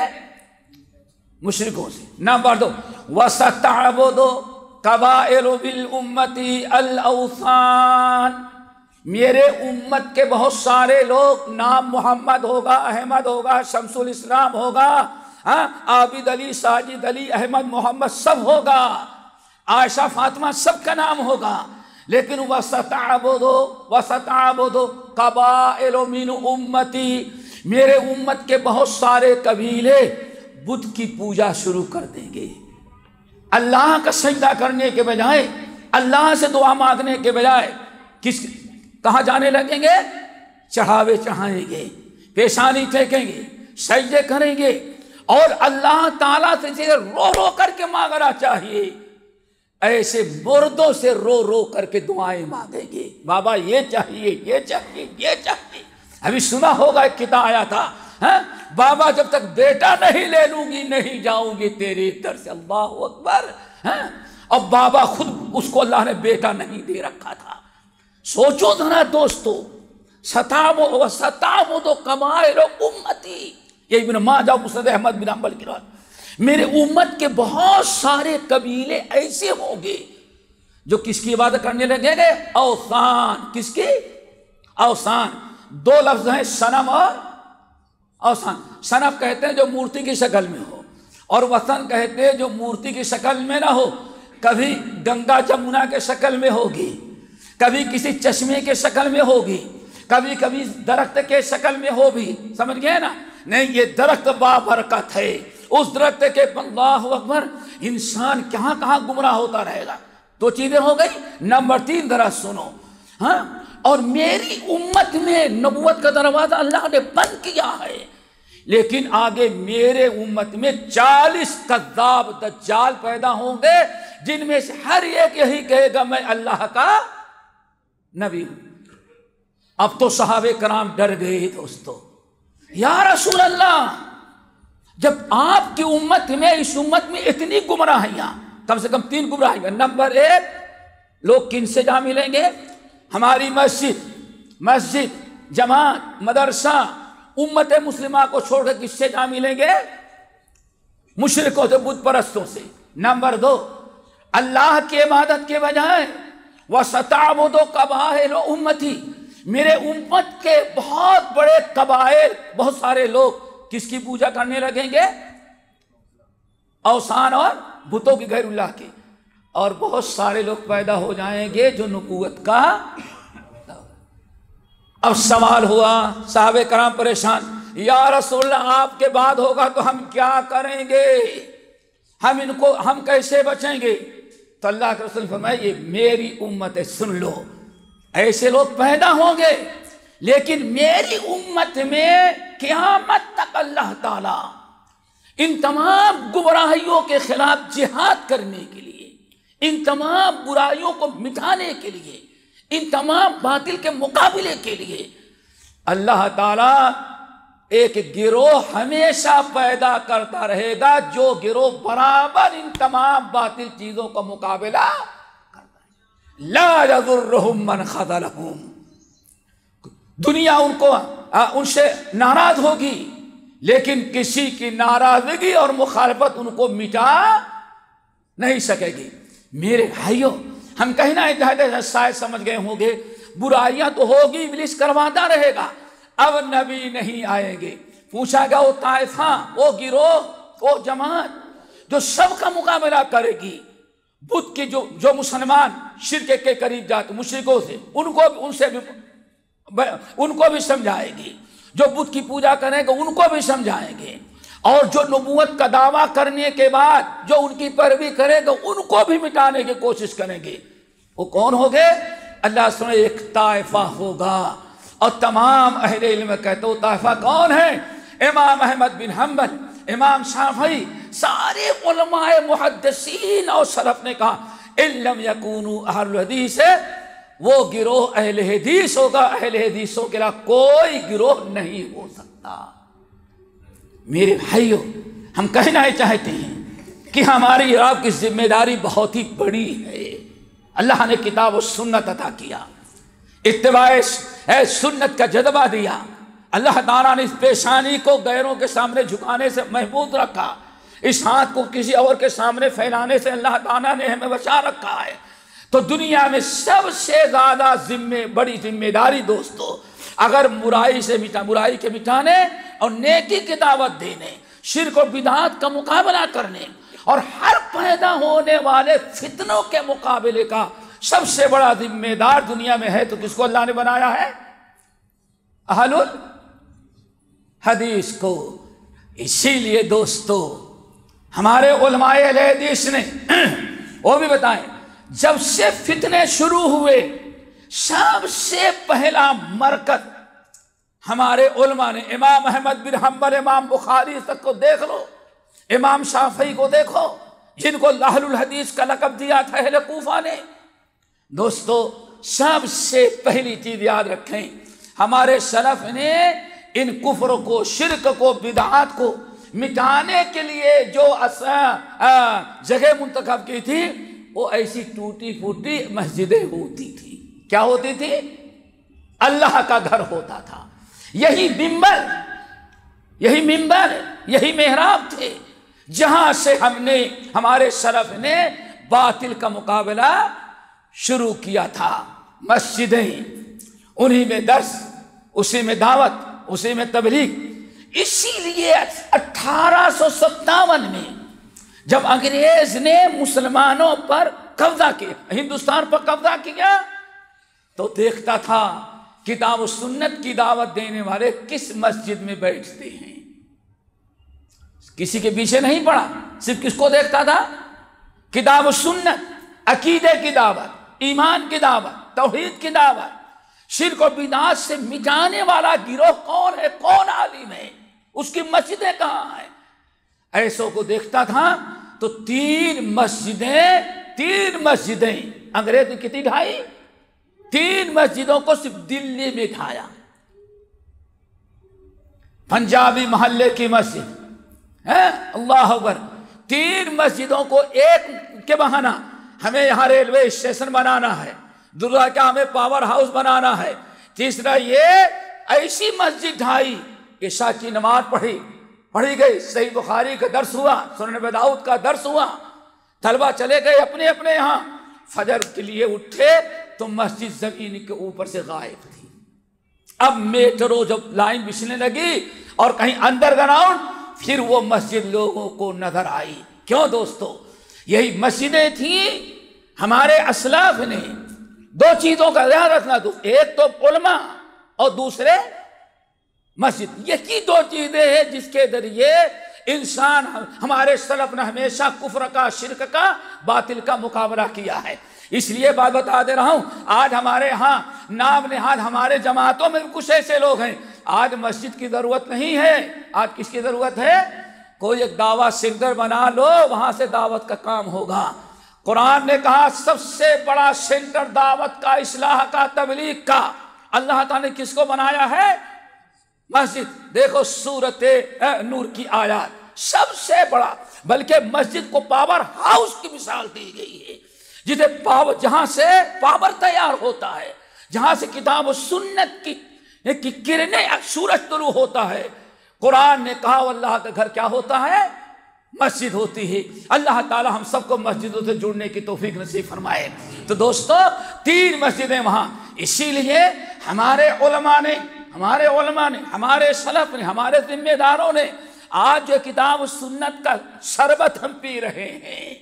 مشرکوں سے. نمبر 2، وَسَتَعْبُدُ قَبَائِلُ بِالْأُمَّةِ الْأَوْثَانِ، میرے امت کے بہت سارے لوگ، نام محمد ہوگا، احمد ہوگا، شمس الاسلام ہوگا، عابد علی، ساجد علی، احمد، محمد سب ہوگا، عائشہ، فاطمہ سب کا نام ہوگا، لیکن وَسَتَعْبُدُ قَبَائِلُ مِنْ أُمَّتِي، میرے امت کے بہت سارے قبیلے بت کی پوجا شروع کر دیں گے. اللہ کا سجدہ کرنے کے بجائے اللہ سے دعا مانگنے کے بجائے کہاں جانے لگیں گے؟ چڑھاوے چڑھائیں گے، پیشانی پھینکیں گے، سجدے کریں گے، اور اللہ تعالیٰ سے رو رو کر کے مانگنا چاہیے۔ ایسے مردوں سے رو رو کر کے دعائیں مانگیں گے، بابا یہ چاہیے، یہ چاہیے، یہ چاہیے۔ ابھی سنا ہوگا ایک کتاب آیا تھا، بابا جب تک بیٹا نہیں لے لوں گی نہیں جاؤں گی تیرے در سے۔ اللہ اکبر۔ اب بابا خود اس کو اللہ نے بیٹا نہیں دے رکھا تھا۔ سوچو ذرا دوستو، ستعبد قبائل امتی، یہ ابن ماجہ مسند احمد بن حنبل کی روایت، میرے امت کے بہت سارے قبیلے ایسے ہوں گے جو کس کی عبادت کرنے لگیں گے؟ اوثان۔ کس کی؟ اوثان۔ دو لفظ ہیں، صنم اور اوثان۔ صنم کہتے ہیں جو مورتی کی شکل میں ہو، اور وثن کہتے ہیں جو مورتی کی شکل میں نہ ہو، کبھی گنگا جمنا کے شکل میں ہوگی، کبھی کسی چشمے کے شکل میں ہوگی، کبھی کبھی درخت کے شکل میں ہوگی، سمجھ گئے نا؟ نہیں، یہ درخت بابرکت ہے، اس درخت کے اللہ اکبر انسان کہاں کہاں گمراہ ہوتا رہے گا۔ دو چیزیں ہو گئی۔ نمبر 3 ذرا سنو، اور میری امت میں نبوت کا دروازہ اللہ نے بند کیا ہے، لیکن آگے میرے امت میں 40 کذاب دجال پیدا ہوں گے، جن میں سے ہر ایک یہی کہے گا میں اللہ کا نبی ہوں۔ اب تو صحابہ کرام ڈر گئے دوستو، یا رسول اللہ، جب آپ کی امت میں، اس امت میں اتنی گمراہیاں، کم سے کم 3 گمراہیاں۔ نمبر 1، لوگ کن سے جا ملیں گے؟ ہماری مسجد، جماعت، مدرسہ، امت مسلمہ کو چھوڑ کر کس سے جا ملیں گے؟ مشرکوں سے، بت پرستوں سے۔ نمبر 2، اللہ کی عبادت کے بجائے وَسَتَعْبُدُ قَبَائِلُ أُمَّتِي، میرے امت کے بہت بڑے قبائل، بہت سارے لوگ کس کی پوجا کرنے لگیں گے؟ اوثان اور بتوں کی، غیر اللہ کی۔ اور بہت سارے لوگ پیدا ہو جائیں گے جو نبوت کا۔ اب سوال ہوا، صحابہ کرام پریشان، یا رسول اللہ آپ کے بعد ہوگا تو ہم کیا کریں گے؟ ہم کیسے بچیں گے؟ تو اللہ کے رسول فرمائے، یہ میری امت ہے، سن لو، ایسے لوگ پیدا ہوں گے، لیکن میری امت میں قیامت تک اللہ تعالیٰ ان تمام گمراہیوں کے خلاف جہاد کرنے کے لیے، ان تمام برائیوں کو مٹانے کے لیے، ان تمام باطل کے مقابلے کے لیے اللہ تعالیٰ ایک گروہ ہمیشہ پیدا کرتا رہے گا، جو گروہ برابر ان تمام باطل چیزوں کا مقابلہ کرتا ہے۔ لا یضرہم من خذلہم، دنیا ان سے ناراض ہوگی، لیکن کسی کی ناراضگی اور مخالفت ان کو مٹا نہیں سکے گی۔ میرے بھائیوں، ہم کہیں نہ شاید سمجھ گئے ہوں گے، برائیاں تو ہوگی، ابلیس کرواتا رہے گا، اب نبی نہیں آئیں گے۔ پوچھا گیا وہ طائفہ، وہ گروہ، وہ جماعت جو سب کا مقابلہ کرے گی، بدھ کی جو مسلمان شرک کے قریب جاتے مشرکوں سے، ان کو بھی سمجھائے گی، جو بدھ کی پوجا کریں گے ان کو بھی سمجھائیں گے، اور جو نبوت کا دعویٰ کرنے کے بعد جو ان کی پیروی کرے گا ان کو بھی مٹانے کی کوشش کریں گے۔ وہ کون ہوگے؟ اللہ سنے ایک طائفہ ہوگا، اور تمام اہل علم کہتے وہ طائفہ کون ہے؟ امام احمد بن حنبل، امام شافعی، سارے علماء محدثین اور سلف نے کہا ان لم یکونوا اہل الحدیث، وہ گروہ اہل حدیث ہوگا، اہل حدیثوں کے علاوہ کوئی گروہ نہیں ہو سکتا۔ میرے بھائیوں، ہم کہنا ہی چاہتے ہیں کہ ہماری آپ کی ذمہ داری بہت ہی بڑی ہے۔ اللہ نے کتاب و سنت عطا کیا، اتباع سنت کا جذبہ دیا، اللہ تعالیٰ نے اس پیشانی کو غیروں کے سامنے جھکانے سے محفوظ رکھا، اس ہاتھ کو کسی اور کے سامنے پھیلانے سے اللہ تعالیٰ نے ہمیں بچا رکھا ہے۔ تو دنیا میں سب سے زیادہ بڑی ذمہ داری دوستو، اگر برائی کے مٹانے اور نیکی کی دعوت دینے، شرک و بدعات کا مقابلہ کرنے، اور ہر پیدا ہونے والے فتنوں کے مقابلے کا سب سے بڑا ذمہ دار دنیا میں ہے تو کس کو اللہ نے بنایا ہے؟ اہل الحدیث کو۔ اسی لیے دوستو ہمارے علماء اہل حدیث نے وہ بھی بتائیں جب سے فتنے شروع ہوئے سب سے پہلا مرکز ہمارے علماء نے، امام احمد بن حنبل، امام بخاری تک کو دیکھ لو، امام شافعی کو دیکھو، جن کو اہل الحدیث کا لقب دیا تھا اہل کوفہ نے۔ دوستو سب سے پہلی چیز یاد رکھیں، ہمارے سلف نے ان کفر کو، شرک کو، بدعات کو مٹانے کے لیے جو جگہ منتخب کی تھی وہ ایسی ٹوٹی پھوٹی مسجدیں ہوتی تھی۔ کیا ہوتی تھی؟ اللہ کا گھر ہوتا تھا، یہی منبر، یہی محراب تھے جہاں سے ہمارے سلف نے باطل کا مقابلہ شروع کیا تھا۔ مسجدیں، انہی میں درس، اسی میں دعوت، اسی میں تبلیغ۔ اسی لیے 1857 میں جب انگریز نے مسلمانوں پر قبضہ کیا، ہندوستان پر قبضہ کیا، تو دیکھتا تھا کتاب و سنت کی دعوت دینے والے کس مسجد میں بیٹھتے ہیں، کسی کے پیچھے نہیں پڑا، صرف کس کو دیکھتا تھا؟ کتاب و سنت، عقیدے کی دعوت، ایمان کی دعوت، توحید کی دعوت، شرک و بدعات سے مٹانے والا گروہ کون ہے، کون عالم ہے، اس کی مسجدیں کہاں ہیں، ایسوں کو دیکھتا تھا۔ تو تین مسجدیں انگریز نے کتنی ڈھائی؟ 3 مسجدوں کو صرف دلی میں ڈھایا۔ پنجابی محلے کی مسجد، اللہ اکبر، 3 مسجدوں کو ایک کے بہانا ہمیں یہاں ریلوے اسٹیشن بنانا ہے، دوسرا کیا ہمیں پاور ہاؤس بنانا ہے، تیسرا یہ ایسی مسجد ڈھائی، عشاء کی نماز پڑھی گئی، صحیح بخاری کا درس ہوا، سنن ابی داؤد کا درس ہوا، طلبہ چلے گئے اپنے اپنے یہاں، فجر کے لیے اٹھے تو مسجد زمین کے اوپر سے غائب تھی۔ اب میٹرو جب لائن بچھنے لگی اور کہیں انڈر گراؤنڈ، پھر وہ مسجد لوگوں کو نظر آئی۔ کیوں دوستو؟ یہی مسجدیں تھیں ہمارے اسلاف نے۔ 2 چیزوں کا دھیان رکھنا، ایک تو علماء اور دوسرے مسجد، یہی 2 چیزیں ہیں جس کے ذریعے انسان، ہمارے سلف نے ہمیشہ کفر کا، شرک کا، باطل کا مقابلہ کیا ہے۔ اس لیے بات بتا دے رہا ہوں، آج ہمارے ہاں نام نہاد ہمارے جماعتوں میں کچھ ایسے لوگ ہیں، آج مسجد کی ضرورت نہیں ہے، آج کس کی ضرورت ہے؟ کوئی ایک دعوت سینٹر بنا لو، وہاں سے دعوت کا کام ہوگا۔ قرآن نے کہا سب سے بڑا سینٹر دعوت کا، اصلاح کا، تبلیغ کا، اللہ تعالیٰ نے کس کو بنایا ہے؟ مسجد۔ دیکھو سورۃ نور کی آیات، سب سے بڑا، بلکہ مسجد کو پاور ہاؤس کی مثال دی گئی ہے، جہاں سے پاور تیار ہوتا ہے، جہاں سے کتاب و سنت کی کرنیں، سورج طلوع ہوتا ہے۔ قرآن نے کہا اللہ کا گھر کیا ہوتا ہے؟ مسجد ہوتی ہے۔ اللہ تعالی ہم سب کو مسجدوں سے جڑنے کی توفیق نصیب فرمائے۔ تو دوستو 3 مسجدیں وہاں، اسی لیے ہمارے علماء نے، ہمارے سلف نے، ہمارے ذمہ داروں نے آج جو کتاب و سنت کا شربت ہم پی رہے ہیں،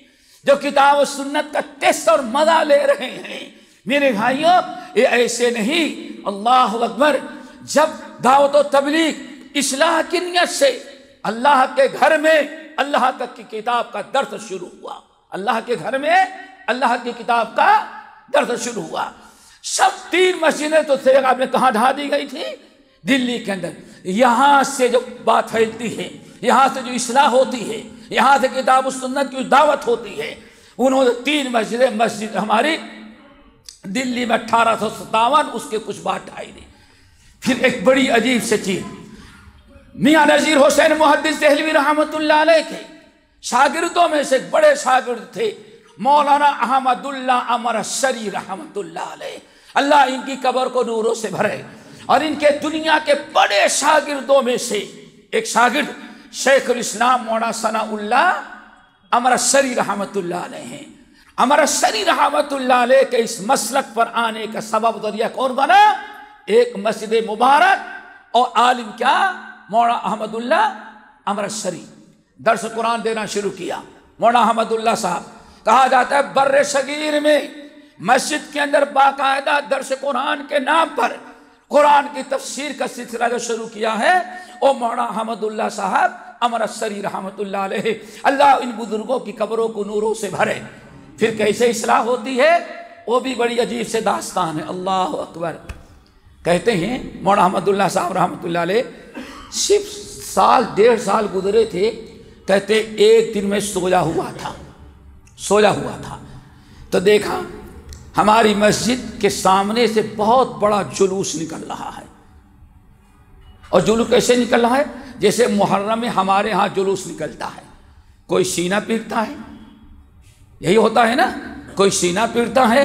جو کتاب و سنت کا ٹیسٹ اور مزہ لے رہے ہیں، میرے بھائیوں یہ ایسے نہیں۔ اللہ اکبر، جب دعوت و تبلیغ، اصلاح کی نیت سے اللہ کے گھر میں اللہ تک کی کتاب کا درس شروع ہوا، اللہ کے گھر میں اللہ کی کتاب کا درس شروع ہوا، سب 3 مسجدیں تو آپ نے کہاں ڈھا دی گئی تھی؟ دلی کے اندر۔ یہاں سے جو بات پھیلتی ہے، یہاں سے جو اصلاح ہوتی ہے، یہاں سے کتاب و سنت کی دعوت ہوتی ہے۔ انہوں نے 3 مسجدیں، مسجد ہماری دلی میں 1857 اس کے کچھ بات ڈھائی دی۔ پھر ایک بڑی عجیب سے چیز، میاں نذیر حسین محدث دہلوی رحمۃ اللہ علیہ کے شاگردوں میں سے ایک بڑے شاگرد تھے مولانا احمد اللہ عمر الشری رحمۃ اللہ علیہ، اللہ ان کی قبر کو نوروں سے بھرے۔ اور ان کے دنیا کے بڑے شاگردوں میں سے ایک شاگرد شیخ الاسلام مولانا ثناء اللہ عمر الشری رحمۃ اللہ علیہ ہیں۔ عمر الشری رحمۃ اللہ علیہ کے اس مسلک پر آنے کا سبب ذریعہ کون بنا؟ ایک مسجد مبارک اور عالم کیا؟ مولانا احمد اللہ عمر الشری۔ درس قرآن دینا شروع کیا مولانا احمد اللہ صاحب۔ کہا جاتا ہے بر صغیر میں مسجد کے اندر باقاعدہ درس قرآن کے نام پر قرآن کی تفسیر کا سلسلہ جو شروع کیا ہے وہ مولانا احمد اللہ صاحب عمر الشری رحمۃ اللہ علیہ۔ اللہ ان بزرگوں کی قبروں کو نوروں سے بھرے۔ پھر کیسے اصلاح ہوتی ہے وہ بھی بڑی عجیب سے داستان ہے۔ اللہ اکبر۔ کہتے ہیں مولانا احمد اللہ صاحب رحمۃ اللہ علیہ صرف سال 1.5 سال گزرے تھے، کہتے ایک دن میں سویا ہوا تھا تو دیکھا ہماری مسجد کے سامنے سے بہت بڑا جلوس نکل رہا ہے۔ اور جلوس کیسے نکل رہا ہے؟ جیسے محرم میں ہمارے ہاں جلوس نکلتا ہے، کوئی سینہ پیٹتا ہے، یہی ہوتا ہے نا، کوئی سینہ پیٹتا ہے،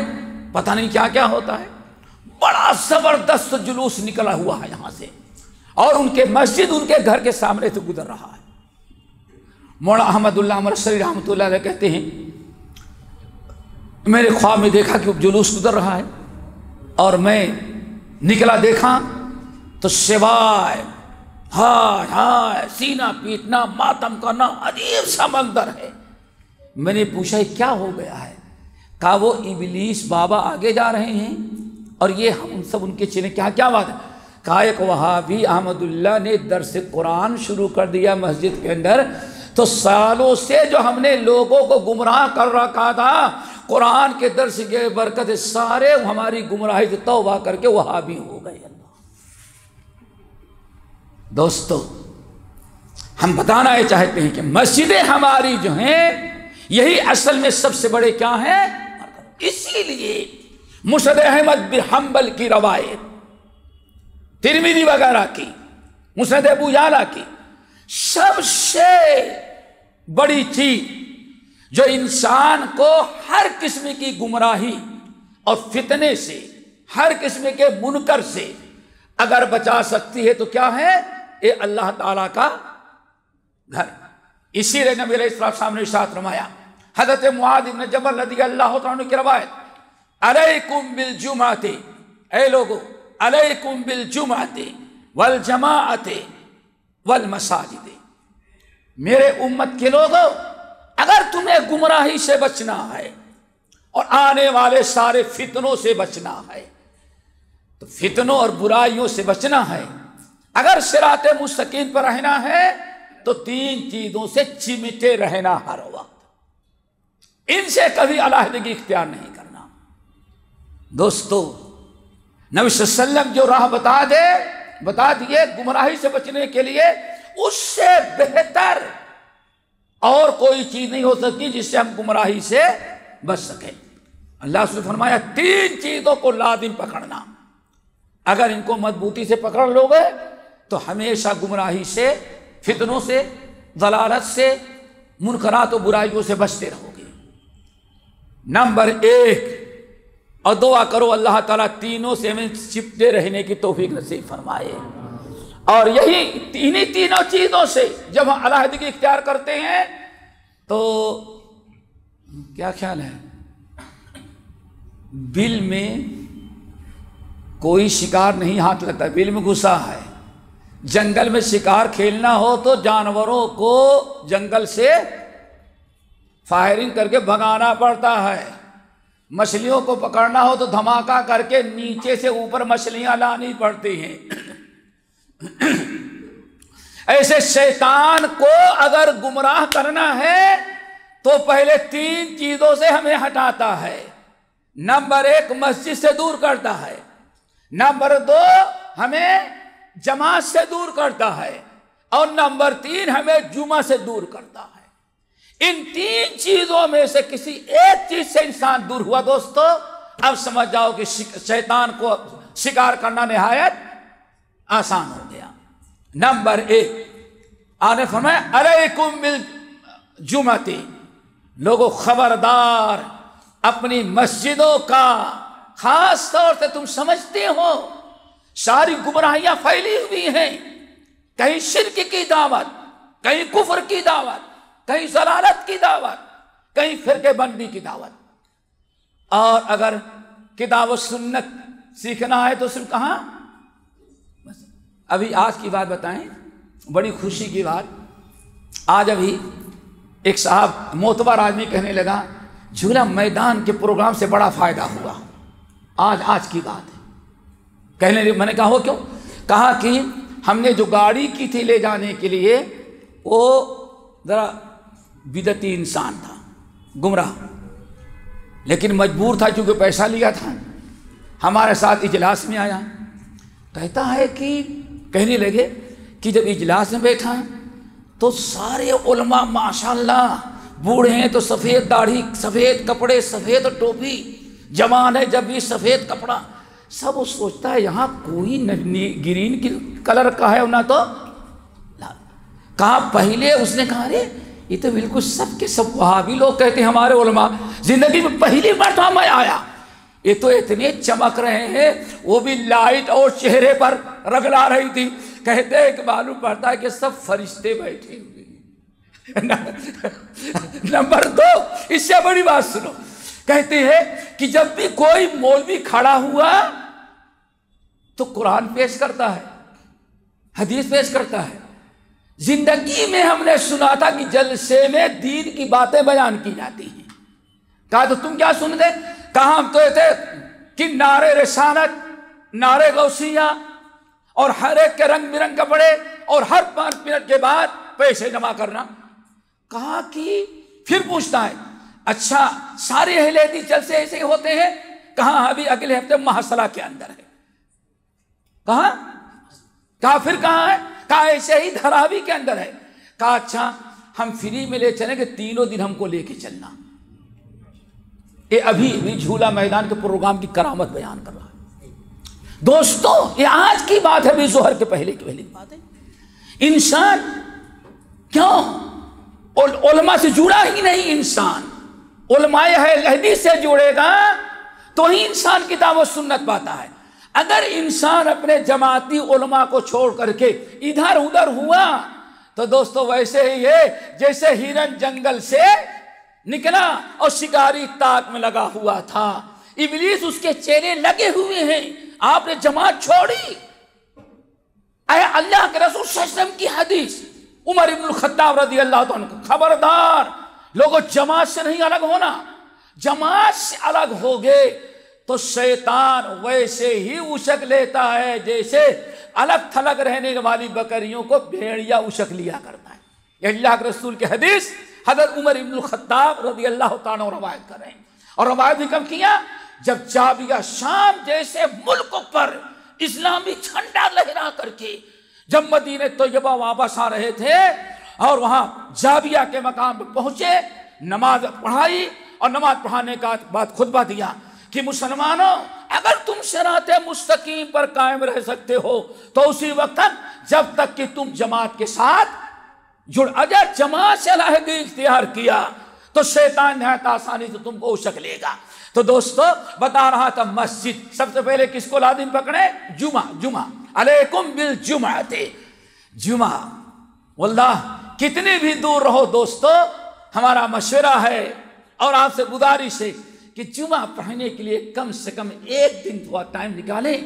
پتہ نہیں کیا کیا ہوتا ہے، بڑا زبردست جلوس نکلا ہوا ہے یہاں سے، اور ان کے مسجد ان کے گھر کے سامنے سے گزر رہا ہے۔ مولانا احمد اللہ مرسلی رحمۃ اللہ علیہ کہتے ہیں میرے خواب میں دیکھا کہ جلوس گزر رہا ہے، اور میں نکلا دیکھا تو سوائے ہائے ہائے سینہ پیٹنا، ماتم کرنا، عجیب سا منظر ہے۔ میں نے پوچھا یہ کیا ہو گیا ہے؟ کہا وہ ابلیس بابا آگے جا رہے ہیں اور یہ ہم سب ان کے چلے، کیا بات ہے؟ کہا ایک وہابی احمد اللہ نے درس قرآن شروع کر دیا مسجد کے اندر، تو سالوں سے جو ہم نے لوگوں کو گمراہ کر رکھا تھا، قرآن کے درس کے برکت سارے ہماری گمراہی سے توبہ کر کے وہابی ہو گئے۔ دوستو ہم بتانا یہ چاہتے ہیں کہ مسجدیں ہماری جو ہیں یہی اصل میں سب سے بڑے کیا ہیں؟ اسی لیے مسند احمد بن حنبل کی روایت، ترمذی وغیرہ کی، مسند ابو یعلا کی، سب سے بڑی چیز جو انسان کو ہر قسم کی گمراہی اور فتنے سے، ہر قسم کے منکر سے اگر بچا سکتی ہے تو کیا ہے؟ اے اللہ تعالیٰ کا گھر۔ اسی لیے نبی علیہ السلام نے ارشاد فرمایا، حضرت معاذ بن جبل رضی اللہ عنہ کی روایت، علیکم بالجمعۃ، اے لوگو علیکم بالجمعۃ والجماعۃ والمساجد، میرے امت کے لوگوں اگر تمہیں گمراہی سے بچنا ہے اور آنے والے سارے فتنوں سے بچنا ہے، تو فتنوں اور برائیوں سے بچنا ہے، اگر صراط مستقیم پر رہنا ہے تو 3 چیزوں سے چمٹے رہنا، ہر وقت ان سے کبھی علیحدگی اختیار نہیں کرنا۔ دوستو نبی صلی اللہ علیہ وسلم جو راہ بتا دیے گمراہی سے بچنے کے لیے، اس سے بہتر اور کوئی چیز نہیں ہو سکتی جس سے ہم گمراہی سے بچ سکیں۔ اللہ نے فرمایا 3 چیزوں کو لازم پکڑنا، اگر ان کو مضبوطی سے پکڑ لو گے تو ہمیشہ گمراہی سے، فتنوں سے، ضلالت سے، منکرات و برائیوں سے بچتے رہو گے۔ نمبر 1، اور دعا کرو اللہ تعالیٰ تینوں سے ہمیں چپٹے رہنے کی توفیق نصیب فرمائے۔ اور یہی تینوں چیزوں سے جب ہم علیحدگی اختیار کرتے ہیں تو کیا خیال ہے؟ بل میں کوئی شکار نہیں ہاتھ لگتا، بل میں گھسا ہے۔ جنگل میں شکار کھیلنا ہو تو جانوروں کو جنگل سے فائرنگ کر کے بھگانا پڑتا ہے، مچھلیوں کو پکڑنا ہو تو دھماکہ کر کے نیچے سے اوپر مچھلیاں لانی پڑتی ہیں۔ ایسے شیطان کو اگر گمراہ کرنا ہے تو پہلے 3 چیزوں سے ہمیں ہٹاتا ہے۔ نمبر 1 مسجد سے دور کرتا ہے، نمبر 2 ہمیں جماعت سے دور کرتا ہے، اور نمبر 3 ہمیں جمعہ سے دور کرتا ہے۔ ان 3 چیزوں میں سے کسی ایک چیز سے انسان دور ہوا دوستو، اب سمجھ جاؤ کہ شیطان کو شکار کرنا نہایت آسان ہو گیا۔ نمبر 1 آنے فرمایا علیکم بالجمعۃ، لوگوں خبردار اپنی مسجدوں کا، خاص طور سے تم سمجھتے ہو ساری گمراہیاں پھیلی ہوئی ہیں، کہیں شرک کی دعوت، کہیں کفر کی دعوت، کہیں ضلالت کی دعوت، کہیں فرقے بندی کی دعوت۔ اور اگر کتاب و سنت سیکھنا ہے تو صرف کہاں؟ ابھی آج کی بات بتائیں، بڑی خوشی کی بات، آج ابھی ایک صاحب معتبر آدمی کہنے لگا جھولا میدان کے پروگرام سے بڑا فائدہ ہوا، آج کی بات ہے کہنے لگے۔ میں نے کہا ہو کیوں؟ کہا کہ ہم نے جو گاڑی کی تھی لے جانے کے لیے وہ ذرا بدعتی انسان تھا، گمراہ، لیکن مجبور تھا چونکہ پیسہ لیا تھا، ہمارے ساتھ اجلاس میں آیا، کہتا ہے کہ کہنے لگے کہ جب اجلاس میں بیٹھا تو سارے علماء ماشاءاللہ، بوڑھے ہیں تو سفید داڑھی، سفید کپڑے، سفید ٹوپی، جوان ہے جب بھی سفید کپڑا، سب وہ سوچتا ہے یہاں کوئی گرین کی کلر کا ہے نہ تو کہا پہلے اس نے کہا رے یہ تو بالکل سب کے سب وہابی لوگ کہتے ہیں ہمارے علماء، زندگی میں پہلی مرتبہ میں آیا، یہ تو اتنے چمک رہے ہیں، وہ بھی لائٹ اور چہرے پر رگلا رہی تھی، کہتے ہیں کہ معلوم پڑتا ہے کہ سب فرشتے بیٹھے ہوئے ہیں۔ نمبر 2، اس سے بڑی بات سنو، کہتے ہیں کہ جب بھی کوئی مولوی کھڑا ہوا تو قرآن پیش کرتا ہے، حدیث پیش کرتا ہے۔ زندگی میں ہم نے سنا تھا کہ جلسے میں دین کی باتیں بیان کی جاتی ہیں، کہا تو تم کیا سنتے؟ کہا ہم تو یہ تھے کہ نعرے رسالت، نعرے غوثیہ، اور ہر ایک کے رنگ برنگ کپڑے، اور ہر 5 منٹ کے بعد پیسے جمع کرنا۔ کہا کہ پھر پوچھتا ہے اچھا سارے اہل حدیث جلسے ایسے ہی ہوتے ہیں؟ کہاں ابھی اگلے ہفتے محصلہ کے اندر ہے۔ کہا پھر کہاں ہے؟ کہا ایسے ہی دھراوی کے اندر ہے۔ کہا اچھا ہم فری میں لے چلیں گے، تینوں دن ہم کو لے کے چلنا۔ یہ ابھی جھولا میدان کے پروگرام کی کرامت بیان کر رہا ہے۔ دوستو یہ آج کی بات ہے، ابھی ظہر کے پہلے کی بات ہے۔ انسان کیوں علماء سے جڑا ہی نہیں، انسان علماء حدیث سے جڑے گا تو ہی انسان کتاب و سنت پاتا ہے۔ اگر انسان اپنے جماعتی علماء کو چھوڑ کر کے ادھر ادھر ہوا تو دوستو ویسے ہی ہے جیسے ہرن جنگل سے نکلا اور شکاری تاک میں لگا ہوا تھا، ابلیس اس کے چیلے لگے ہوئے ہیں، آپ نے جماعت چھوڑی۔ اے اللہ کے رسول صلی اللہ علیہ وسلم کی حدیث، عمر ابن الخطاب رضی اللہ عنہ، خبردار لوگوں جماعت سے نہیں الگ ہونا، جماعت سے الگ ہوگے تو شیطان ویسے ہی اشک لیتا ہے جیسے الگ تھلگ رہنے والی بکریوں کو بھیڑیا اشک لیا کرتا ہے۔ یہ اللہ کے رسول کی حدیث حضرت عمر ابن الخطاب رضی اللہ تعالیٰ روایت کر رہے ہیں، اور روایت بھی کم کیا جب جابیہ شام جیسے ملک پر اسلامی جھنڈا لہرا کر کے جب مدینہ طیبہ واپس آ رہے تھے اور وہاں جابیہ کے مقام پہ پہنچے، نماز پڑھائی اور نماز پڑھانے کا بعد خطبہ دیا کہ مسلمانوں اگر تم صراط مستقیم پر قائم رہ سکتے ہو تو اسی وقت جب تک کہ تم جماعت کے ساتھ اگر جماعت سے علیحدگی اختیار کیا تو شیطان نہایت آسانی سے تم کو اشک لے گا۔ تو دوستو بتا رہا تھا مسجد سب سے پہلے کس کو لازم پکڑے؟ جمعہ، علیکم بالجمعۃ، جمعہ۔ واللہ کتنی بھی دور رہو دوستو، ہمارا مشورہ ہے اور آپ سے گزارش ہے کہ جمعہ پڑھنے کے لیے کم سے کم ایک دن تھوڑا ٹائم نکالیں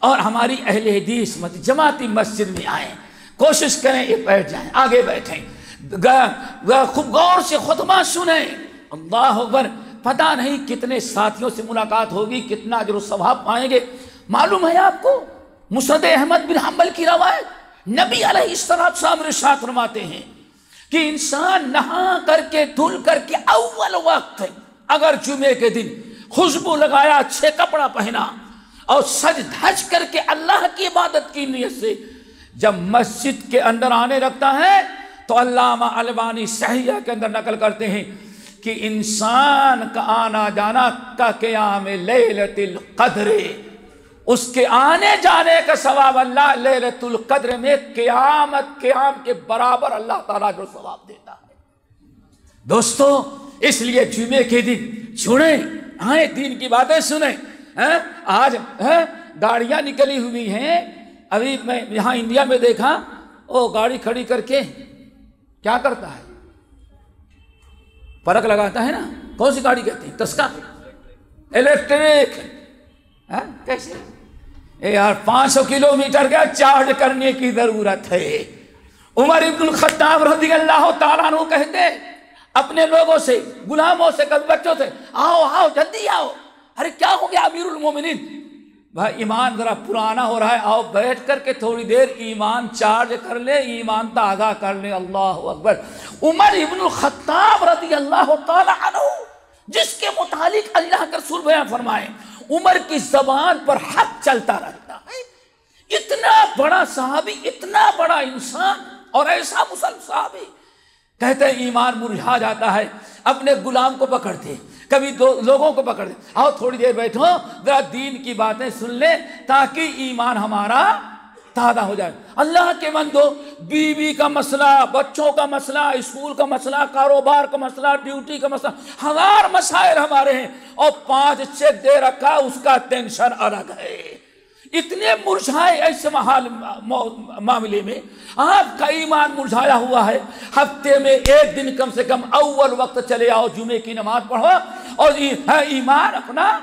اور ہماری اہل حدیث جماعتی مسجد میں آئیں، کوشش کریں یہ بیٹھ جائیں، آگے بیٹھیں، خوب غور سے خطبہ سنیں۔ اللہ اکبر، پتہ نہیں کتنے ساتھیوں سے ملاقات ہوگی، کتنا اجر و ثواب پائیں گے۔ معلوم ہے آپ کو مسند احمد بن حنبل کی روایت، نبی علیہ السلام ارشاد فرماتے ہیں کہ انسان نہا کر کے دھل کر کے اول وقت اگر جمعے کے دن خوشبو لگایا، اچھے کپڑا پہنا اور سج دھج کر کے اللہ کی عبادت کی نیت سے جب مسجد کے اندر آنے لگتا ہے تو علامہ البانی صحیحہ کے اندر نقل کرتے ہیں کہ انسان کا آنا جانا کا قیام لیلۃ القدر، اس کے آنے جانے کا ثواب اللہ لیلۃ القدر میں قیام کے برابر اللہ تعالیٰ جو ثواب دیتا ہے۔ دوستو اس لیے جمعے کے دن چھوڑیں، آئیں دین کی باتیں سنیں۔ آج گاڑیاں نکلی ہوئی ہیں، ابھی میں یہاں انڈیا میں دیکھا وہ گاڑی کھڑی کر کے کیا کرتا ہے، پرک لگاتا ہے نا، کون سی گاڑی کہتے ہیں؟ تسکا، الیکٹرک۔ کیسے یار 500 کلومیٹر کا چارج کرنے کی ضرورت ہے۔ عمر ابن الخطاب رضی اللہ تعالیٰ عنہ کہتے اپنے لوگوں سے، غلاموں سے، بچوں سے، آؤ جلدی آؤ۔ ارے کیا ہو گیا امیر المومنین؟ بھائی ایمان ذرا پرانا ہو رہا ہے، آؤ بیٹھ کر کے تھوڑی دیر ایمان چارج کر لے، ایمان تازہ کر لے۔ اللہ اکبر۔ عمر ابن الخطاب رضی اللہ تعالیٰ عنہ جس کے متعلق متعلق اللہ کے رسول بیان فرمائیں، عمر کی زبان پر حق چلتا رہتا ہے۔ اتنا بڑا صحابی، اتنا بڑا انسان اور ایسا مسلم صحابی، کہتے ہیں ایمان مرجھا جاتا ہے، اپنے غلام کو پکڑتے، کبھی لوگوں کو پکڑتے، آؤ تھوڑی دیر بیٹھو ذرا دین کی باتیں سن لیں تاکہ ایمان ہمارا تازہ ہو جائے۔ اللہ کے بندو، بیوی کا مسئلہ، بچوں کا مسئلہ، اسکول کا مسئلہ، کاروبار کا مسئلہ، ڈیوٹی کا مسئلہ، ہزار مسائل ہمارے ہیں، اور 5 چیک دے رکھا، اس کا ٹینشن الگ ہے۔ اتنے مرجھائے ایسے معاملے میں آپ کا ایمان مرجھایا ہوا ہے۔ ہفتے میں 1 دن کم سے کم اول وقت چلے آؤ، جمعے کی نماز پڑھو اور ایمان اپنا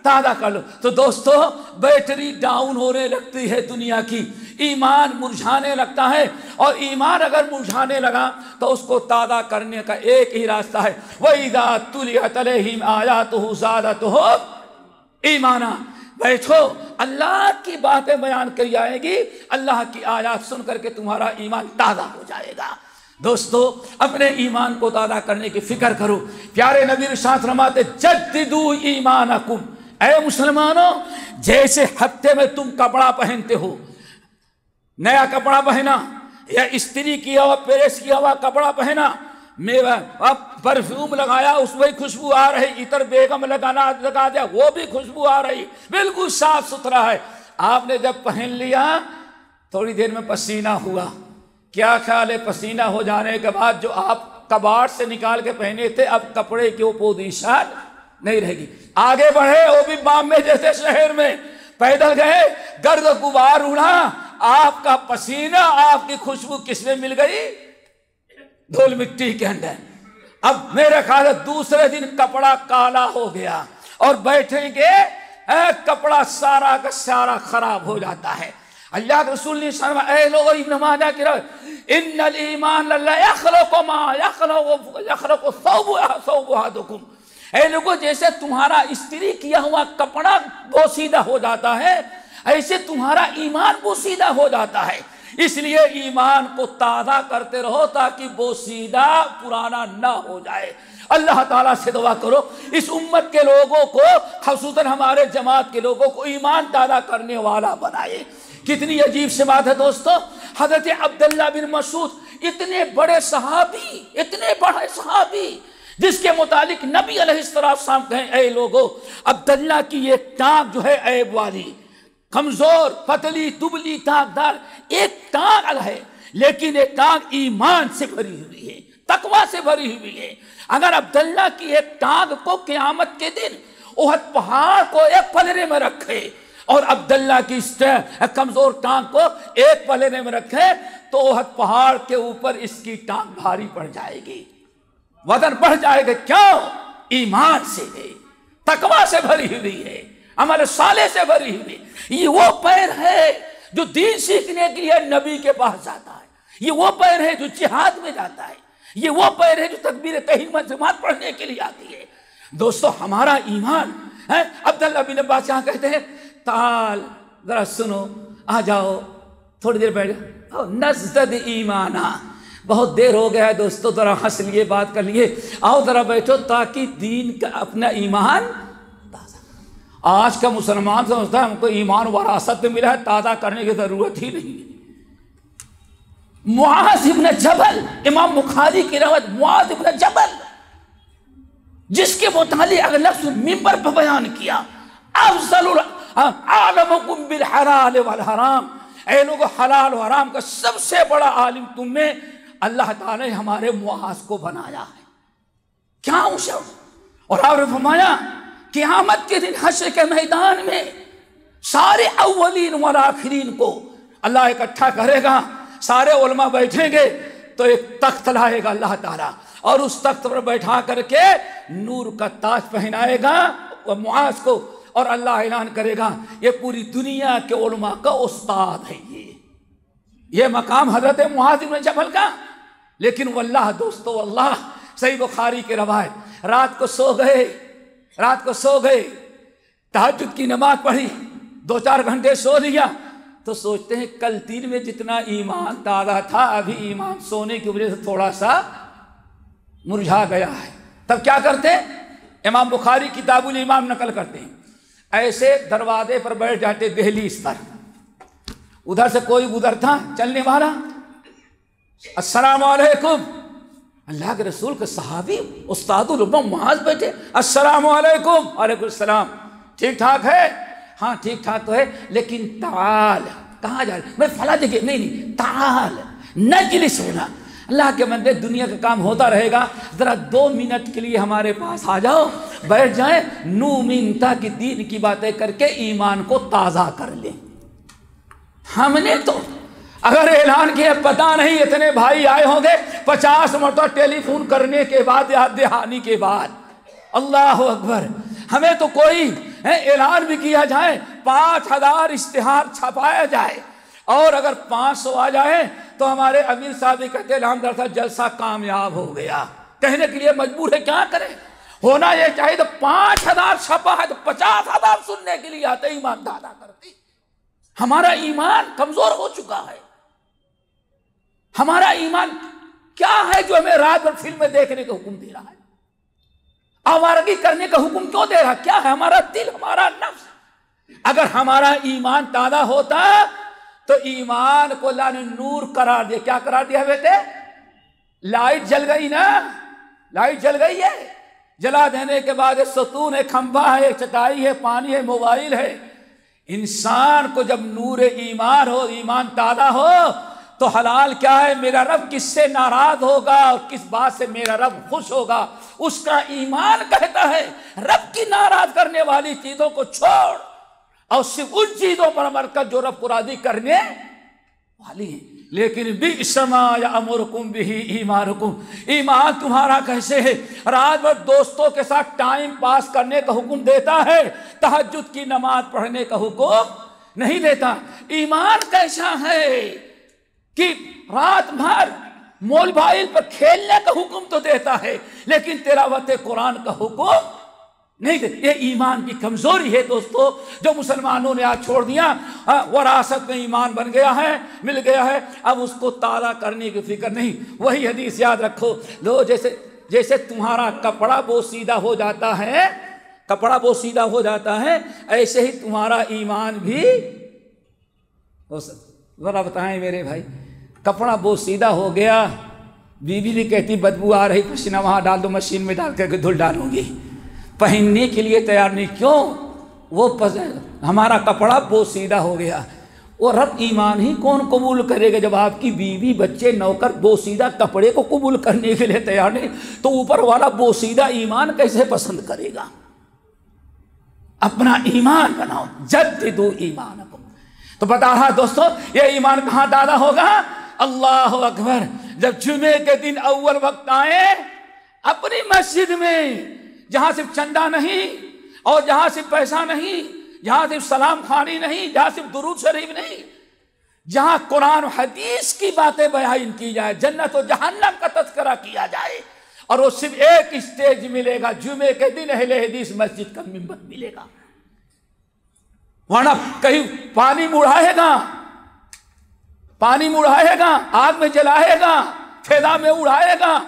تازہ کر لو۔ تو دوستو، بیٹری ڈاؤن ہونے لگتی ہے دنیا کی، ایمان مرجھانے لگتا ہے، اور ایمان اگر مرجھانے لگا تو اس کو تازہ کرنے کا ایک ہی راستہ ہے، وَإِذَا تُلِيَتْ عَلَيْهِمْ آيَاتُهُ زَادَتْهُمْ ایمانا۔ بیٹھو، اللہ کی باتیں بیان کری جائے گی، اللہ کی آیات سن کر کے تمہارا ایمان تازہ ہو جائے گا۔ دوستو، اپنے ایمان کو تازہ کرنے کی فکر کرو۔ پیارے نبی ارشاد فرماتے، جددوا ایمانکم، اے مسلمانوں، جیسے ہفتے میں تم کپڑا پہنتے ہو، نیا کپڑا پہنا یا استری کیا ہوا پریس کیا ہوا کپڑا پہنا، اب پرفیوم لگایا اس میں خوشبو آ رہی، عطر بیگم لگا دیا وہ بھی خوشبو آ رہی، بالکل صاف ستھرا ہے۔ آپ نے جب پہن لیا تھوڑی دیر میں پسینہ ہوا، کیا خیال ہے پسینہ ہو جانے کے بعد جو آپ کباڑ سے نکال کے پہنے تھے اب کپڑے کی وہ پوزیشن نہیں رہے گی۔ آگے بڑھے، وہ بھی بامبے جیسے شہر میں پیدل گئے، گرد غبار اڑا، آپ کا پسینہ، آپ کی خوشبو کس میں مل گئی؟ دھول مٹی کے اندر۔ اب میرے خیال ہے دوسرے دن کپڑا کالا ہو گیا اور بیٹھیں گے کپڑا سارا کا سارا خراب ہو جاتا ہے۔ اللہ کے رسول نے فرمایا، اے لوگوں، ابن ماجہ کی روایت، ان الایمان لا یخلق ما یخلق ثوب احدکم، اے لوگوں، جیسے تمہارا استری کیا ہوا کپڑا بوسیدہ ہو جاتا ہے ایسے تمہارا ایمان بوسیدہ ہو جاتا ہے۔ اس لیے ایمان کو تازہ کرتے رہو تاکہ بوسیدہ پرانا نہ ہو جائے۔ اللہ تعالیٰ سے دعا کرو اس امت کے لوگوں کو، خصوصاً ہمارے جماعت کے لوگوں کو ایمان تازہ کرنے والا بنائے۔ کتنی عجیب سے بات ہے دوستو، حضرت عبداللہ بن مسعود، اتنے بڑے صحابی جس کے متعلق نبی علیہ السلام کہیں، اے لوگو، عبداللہ کی یہ ٹانگ جو ہے عیب والی، کمزور، پتلی، دبلی ٹانگ دار، ایک ٹانگ ہے، لیکن ایک ٹانگ ایمان سے بھری ہوئی ہے، تقوی سے بھری ہوئی ہے۔ اگر عبداللہ کی ایک ٹانگ کو قیامت کے دن احد پہاڑ کو ایک پلڑے میں رکھے اور عبداللہ کی اس کمزور ٹانگ کو ایک پلڑے میں رکھے تو احد پہاڑ کے اوپر اس کی ٹانگ بھاری پڑ جائے گی، وزن بڑھ جائے گا۔ کیوں؟ ایمان سے ہے، تقوی سے بھری ہوئی ہے، عمل صالح سے بھری ہوئی۔ یہ وہ پیر ہے جو دین سیکھنے کے لیے نبی کے پاس جاتا ہے، یہ وہ پیر ہے جو جہاد میں جاتا ہے، یہ وہ پیر ہے جو تکبیر تحریمہ جماعت پڑھنے کے لیے آتی ہے۔ دوستو، ہمارا ایمان ہے۔ عبداللہ بن عباس یہاں کہتے ہیں، تعال، ذرا سنو، آ جاؤ، تھوڑی دیر بیٹھ جاؤ، نزدد ایمانا، بہت دیر ہو گیا ہے دوستو، ذرا ہنس لیے، بات کر لیے، آؤ ذرا بیٹھو تاکہ دین کا اپنا ایمان تازہ۔ آج کا مسلمان سمجھتا ہے ہم کو ایمان وراثت میں ملا ہے، تازہ کرنے کی ضرورت ہی نہیں ہے۔ معاذ ابن جبل، امام بخاری کی روایت، معاذ ابن جبل جس کے متعلق اگر لفظ منبر پر بیان کیا، افضل عالمکم بالحلال والحرام، اے لوگ حلال و حرام کا سب سے بڑا عالم تم میں اللہ تعالی نے ہمارے معاذ کو بنایا ہے۔ کیا اسے، اور آپ نے فرمایا قیامت کے دن حشر کے میدان میں سارے اولین والآخرین کو اللہ اکٹھا کرے گا، سارے علماء بیٹھیں گے تو ایک تخت لائے گا اللہ تعالیٰ، اور اس تخت پر بیٹھا کر کے نور کا تاج پہنائے گا معاذ کو، اور اللہ اعلان کرے گا یہ پوری دنیا کے علماء کا استاد ہے۔ یہ مقام حضرت معاذ بن جبل کا۔ لیکن واللہ دوستو، واللہ، صحیح بخاری کے روایت، رات کو سو گئے، تہجد کی نماز پڑھی، 2-4 گھنٹے سو لیا، تو سوچتے ہیں کل دن میں جتنا ایمان تازہ تھا ابھی ایمان سونے کی وجہ سے تھوڑا سا مرجھا گیا ہے۔ تب کیا کرتے؟ امام بخاری کتاب الایمان نقل کرتے ہیں، ایسے دروازے پر بیٹھ جاتے دہلیز پر، ادھر سے کوئی گزرتا چلنے والا، السلام علیکم، اللہ کے رسول کے صحابی استاد الامہ معاذ بیٹھے، السلام علیکم، وعلیکم السلام، ٹھیک ٹھاک ہے؟ ہاں ٹھیک ٹھاک تو ہے، لیکن تعال، کہاں جا رہے؟ میں فلاں جگہ، نہیں تعال نجلس ہونا، اللہ کے بندے دنیا کا کام ہوتا رہے گا، ذرا 2 منٹ کے لیے ہمارے پاس آ جاؤ، بیٹھ جائیں، نومنتا کی دین کی باتیں کر کے ایمان کو تازہ کر لیں۔ ہم نے تو اگر اعلان کیا پتہ نہیں اتنے بھائی آئے ہوں گے 50 مرتبہ ٹیلی فون کرنے کے بعد، یاد دہانی کے بعد، اللہ اکبر، ہمیں تو کوئی اعلان بھی کیا جائے، 5000 اشتہار چھپایا جائے، اور اگر 500 آ جائے تو ہمارے امیر صاحب بھی کہتے الحمدللہ تھا جلسہ کامیاب ہو گیا، کہنے کے لیے مجبور ہے، کیا کرے؟ ہونا یہ چاہیے، تو 5000 چھپا ہے تو 50,000 سننے کے لیے آتے، ایمان دادا کرتے۔ ہمارا ایمان کمزور ہو چکا ہے، ہمارا ایمان کیا ہے جو ہمیں رات بھر فلمیں دیکھنے کا حکم دے رہا ہے، آوارگی کرنے کا حکم کیوں دے رہا؟ کیا ہے؟ ہمارا دل، ہمارا نفس۔ اگر ہمارا ایمان تازہ ہوتا تو ایمان کو اللہ نے نور قرار دیا۔ کیا قرار دیا بیٹے؟ لائٹ جل گئی نا، لائٹ جل گئی ہے، جلا دینے کے بعد ستون ہے، کھمبا ہے، چٹائی ہے، پانی ہے، موبائل ہے۔ انسان کو جب نور ایمان ہو، ایمان تازہ ہو، تو حلال کیا ہے، میرا رب کس سے ناراض ہوگا اور کس بات سے میرا رب خوش ہوگا، اس کا ایمان کہتا ہے رب کی ناراض کرنے والی چیزوں کو چھوڑ اور صرف ان چیزوں پر عمل کر جو رب کو راضی کرنے والی ہیں۔ لیکن بئس ما یأمرکم بہ ایمانکم، ایمان تمہارا کیسے ہے؟ رات بھر دوستوں کے ساتھ ٹائم پاس کرنے کا حکم دیتا ہے، تہجد کی نماز پڑھنے کا حکم نہیں دیتا۔ ایمان کیسا ہے کہ رات بھر موبائل پر کھیلنے کا حکم تو دیتا ہے لیکن تلاوت قرآن کا حکم نہیں دیتا۔ یہ ایمان کی کمزوری ہے دوستو، جو مسلمانوں نے آج چھوڑ دیا۔ وراثت میں ایمان بن گیا ہے، مل گیا ہے، اب اس کو تازہ کرنے کی فکر نہیں۔ وہی حدیث یاد رکھو، لو جیسے تمہارا کپڑا بوسیدہ ہو جاتا ہے، کپڑا بوسیدہ ہو جاتا ہے، ایسے ہی تمہارا ایمان بھی ہو سکتا۔ ذرا بتائیں میرے بھائی، کپڑا بوسیدہ ہو گیا، بیوی بھی کہتی بدبو آ رہی، پسینہ وہاں ڈال دو، مشین میں ڈال کر کے دھل ڈالوں گی، پہننے کے لیے تیار نہیں۔ کیوں؟ وہ ہمارا کپڑا بوسیدہ ہو گیا۔ وہ رب ایمان ہی کون قبول کرے گا جب آپ کی بیوی بچے نوکر بوسیدہ کپڑے کو قبول کرنے کے لیے تیار نہیں، تو اوپر والا بوسیدہ ایمان کیسے پسند کرے گا؟ اپنا ایمان بناؤ، جددوا ایمانکم۔ تو بتا رہا دوستو، یہ ایمان کہاں تازہ ہوگا؟ اللہ اکبر، جب جمعے کے دن اول وقت آئے اپنی مسجد میں، جہاں صرف چندہ نہیں اور جہاں صرف پیسہ نہیں، جہاں صرف سلام خوانی نہیں، جہاں صرف درود شریف نہیں، جہاں قرآن و حدیث کی باتیں بیان کی جائے، جنت و جہنم کا تذکرہ کیا جائے، اور وہ صرف ایک اسٹیج ملے گا، جمعے کے دن اہل حدیث مسجد کا منبر ملے گا، ورنہ کہیں پانی مڑائے گا، پانی مڑائے گا، آگ میں جلائے گا، فضا میں اڑائے گا،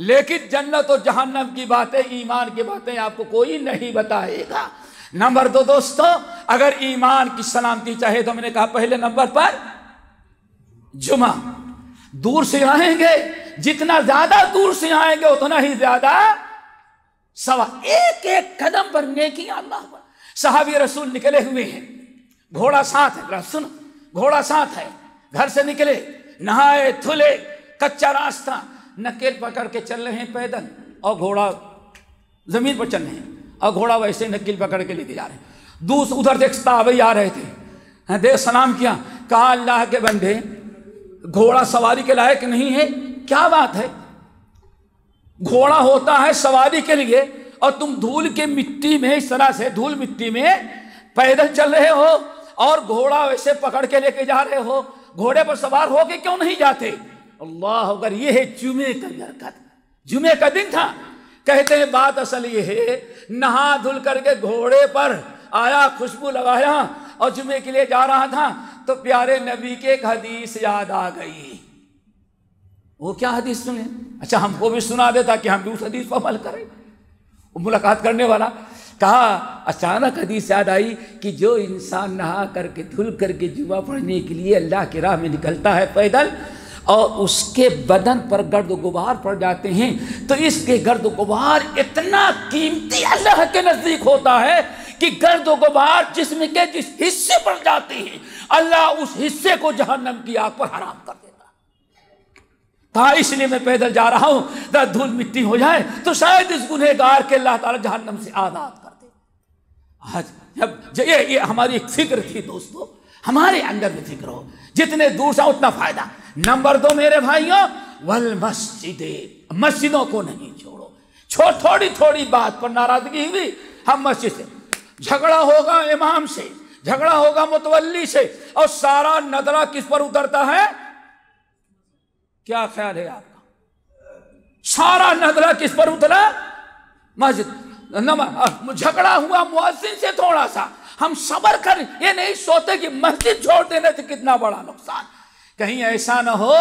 لیکن جنت و جہنم کی باتیں، ایمان کی باتیں آپ کو کوئی نہیں بتائے گا۔ نمبر 2 دوستو، اگر ایمان کی سلامتی چاہے تو میں نے کہا پہلے نمبر پر جمعہ۔ دور سے آئیں گے، جتنا زیادہ دور سے آئیں گے اتنا ہی زیادہ ثواب، ایک ایک قدم پر نیکی۔ اللہ پر صحابی رسول نکلے ہوئے ہیں، گھوڑا ساتھ ہے، سنو، گھوڑا ساتھ ہے، گھر سے نکلے، نہائے دھلے، کچا راستہ، نکیل پکڑ کے چل رہے ہیں پیدل، اور گھوڑا زمین پر چل رہے ہیں، اور گھوڑا ویسے نکیل پکڑ کے لے کے جا رہے ہیں۔ ادھر دیکھ صحابی آ رہے تھے، دیکھ سلام کیا، کہا اللہ کے بندے گھوڑا سواری کے لائق نہیں ہے؟ کیا بات ہے، گھوڑا ہوتا ہے سواری کے لیے، اور تم دھول کے مٹی میں، اس طرح سے دھول مٹی میں پیدل چل رہے ہو، اور گھوڑا ویسے پکڑ کے لے کے جا رہے ہو، گھوڑے پر سوار ہو کے کیوں نہیں جاتے؟ اللہ اگر یہ ہے جمعے کا برکت، جمعے کا دن تھا۔ کہتے ہیں بات اصل یہ ہے، نہا دھل کر کے گھوڑے پر آیا، خوشبو لگایا اور جمعے کے لیے جا رہا تھا، تو پیارے نبی کے ایک حدیث یاد آ گئی۔ وہ کیا حدیث سنیں؟ اچھا ہم کو بھی سنا دے تاکہ ہم بھی اس حدیث پر عمل کریں۔ ملاقات کرنے والا. کہا اچانک حدیث یاد آئی کہ جو انسان نہا کر کے دھل کر کے جمعہ پڑھنے کے لیے اللہ کی راہ میں نکلتا ہے پیدل اور اس کے بدن پر گرد و غبار پڑ جاتے ہیں تو اس کے گرد و غبار اتنا قیمتی اللہ کے نزدیک ہوتا ہے کہ گرد و غبار جسم کے جس حصے پر جاتے ہیں اللہ اس حصے کو جہنم کی آگ پر حرام کر دیتا. کہا اس لیے میں پیدل جا رہا ہوں ذرا دھول مٹی ہو جائے تو شاید اس گنہگار کے اللہ تعالی جہنم سے آزاد کر دے. آج یہ ہماری ایک فکر تھی دوستو, ہمارے اندر بھی فکر ہو, جتنے دور سے اتنا فائدہ. نمبر 2 میرے بھائیوں, والمسجد, مسجدوں کو نہیں چھوڑو. تھوڑی تھوڑی بات پر ناراضگی ہوئی, ہم مسجد سے جھگڑا ہوگا, امام سے جھگڑا ہوگا, متولی سے, اور سارا نظرہ کس پر اترتا ہے؟ کیا خیال ہے آپ کا؟ سارا نظرہ کس پر اترا؟ مسجد. جھگڑا ہوا مؤذن سے تھوڑا سا, ہم صبر کر, یہ نہیں سوتے کہ مسجد چھوڑ دینے سے کتنا بڑا نقصان. کہیں ایسا نہ ہو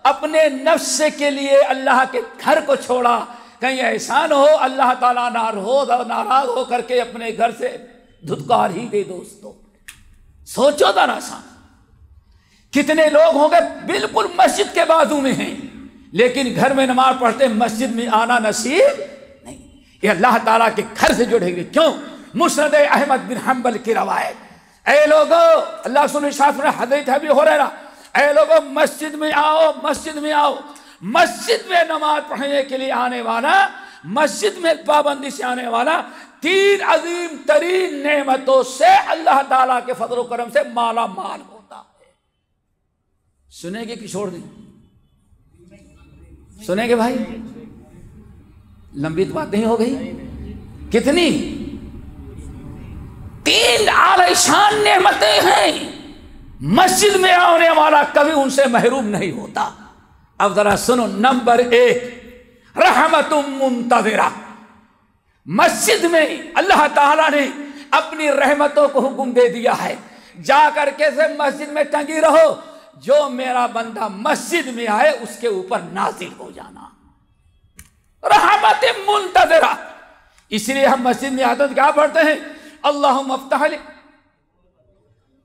اپنے نفس کے لیے اللہ کے گھر کو چھوڑا, کہیں ایسا نہ ہو اللہ تعالیٰ ناراض ہو کر کے اپنے گھر سے دھتکار ہی دے. دوستو سوچو ذرا سا, کتنے لوگ ہوں گے بالکل مسجد کے بازو میں ہیں لیکن گھر میں نماز پڑھتے مسجد میں آنا نصیب نہیں. یہ اللہ تعالیٰ کے گھر سے جڑیں گے. کیوں؟ مسند احمد بن حنبل کی روایت, اے لوگو اللہ سن شاف نے حضرت ابی ہریرہ, اے لوگو مسجد میں آؤ, مسجد میں آؤ. مسجد میں نماز پڑھنے کے لیے آنے والا, مسجد میں پابندی سے آنے والا 3 عظیم ترین نعمتوں سے اللہ تعالیٰ کے فضل و کرم سے مالا مال ہوتا ہے. سنیں گے کہ چھوڑ دیں؟ سنیں گے بھائی؟ لمبی باتیں ہی ہو گئی. کتنی 3 اعلی شان نعمتیں ہیں, مسجد میں آنے والا کبھی ان سے محروم نہیں ہوتا. اب ذرا سنو. نمبر 1 رحمت منتظرہ. مسجد میں اللہ تعالیٰ نے اپنی رحمتوں کو حکم دے دیا ہے, جا کر کے سے مسجد میں ٹنگی رہو, جو میرا بندہ مسجد میں آئے اس کے اوپر نازل ہو جانا. رحمت منتظرہ. اس لیے ہم مسجد میں آتے ہیں کیا پڑھتے ہیں؟ اللہم افتح لی,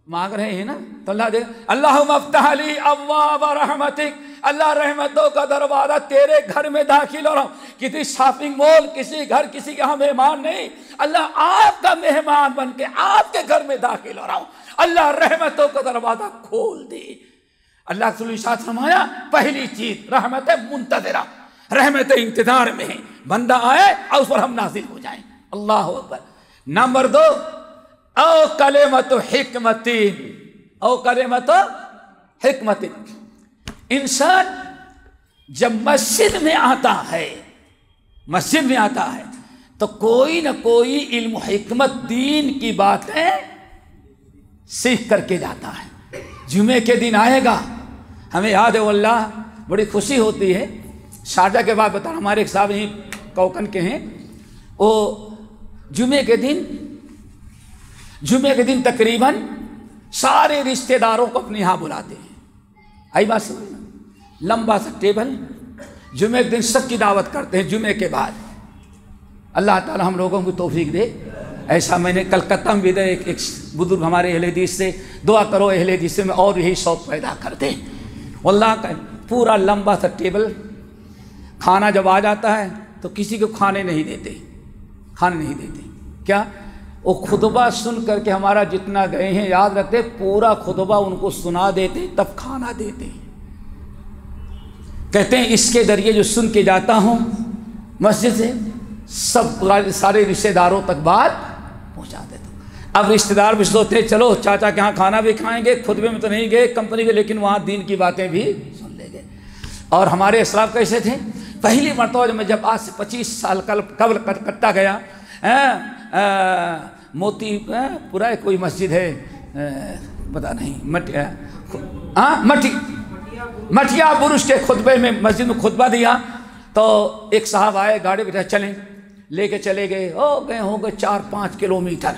مانگ رہے ہیں نا تو اللہ دے, اللہم افتح لی ابواب رحمتک, اللہ رحمتوں کا دروازہ تیرے گھر میں داخل ہو رہا ہوں. کسی شاپنگ مال, کسی گھر, کسی کے ہاں مہمان نہیں, اللہ آپ کا مہمان بن کے آپ کے گھر میں داخل ہو رہا ہوں. اللہ رحمتوں کا دروازہ کھول دے. اللہ صلی اللہ علیہ وسلم فرمایا پہلی چیز رحمت منتظرہ, رحمت انتظار میں ہے, بندہ آئے اور اس پر ہم نازل ہو جائیں. اللہ اکبر. نمبر 2 او کلمت حکمت, او کلمت حکمت. انسان جب مسجد میں آتا ہے, مسجد میں آتا ہے تو کوئی نہ کوئی علم و حکمت دین کی باتیں سیکھ کر کے جاتا ہے. جمعے کے دن آئے گا, ہمیں یاد ہے واللہ بڑی خوشی ہوتی ہے. شارجہ کے بعد بتا, ہمارے ایک صاحب یہیں کوکن کے ہیں, وہ جمعے کے دن تقریباً سارے رشتہ داروں کو اپنے یہاں بلاتے ہیں. آئی بات سمجھنا, لمبا سا ٹیبل, جمعے کے دن سب کی دعوت کرتے ہیں. جمعے کے بعد اللہ تعالی ہم لوگوں کو توفیق دے. ایسا میں نے کلکتہ میں بھی دے, ایک بزرگ ہمارے اہل حدیث سے دعا کرو, اہل حدیث سے میں اور یہی شوق پیدا کر دیں. واللہ کا پورا لمبا سا ٹیبل, کھانا جب آ جاتا ہے تو کسی کو کھانے نہیں دیتے. کیا وہ خطبہ سن کر کے ہمارا جتنا گئے ہیں یاد رکھتے, پورا خطبہ ان کو سنا دیتے تب کھانا دیتے ہیں. کہتے ہیں اس کے ذریعے جو سن کے جاتا ہوں مسجد سے, سب سارے رشتہ داروں تک بات پہنچا دیتا ہوں. اب رشتہ دار بھی سوچتے چلو چاچا کے ہاں کھانا بھی کھائیں گے, خطبے میں تو نہیں گئے کمپنی کے, لیکن وہاں دین کی باتیں بھی سن لیں گے. اور ہمارے اسلاف کیسے تھے, پہلی مرتبہ جب آج سے 25 سال قبل کٹا گیا, موتی پورا کوئی مسجد ہے پتہ نہیں, مٹیا برش کے خطبے میں مسجد میں خطبہ دیا تو ایک صاحب آئے, گاڑی بٹھا چلیں, لے کے چلے گئے. ہوں گے 4-5 کلومیٹر,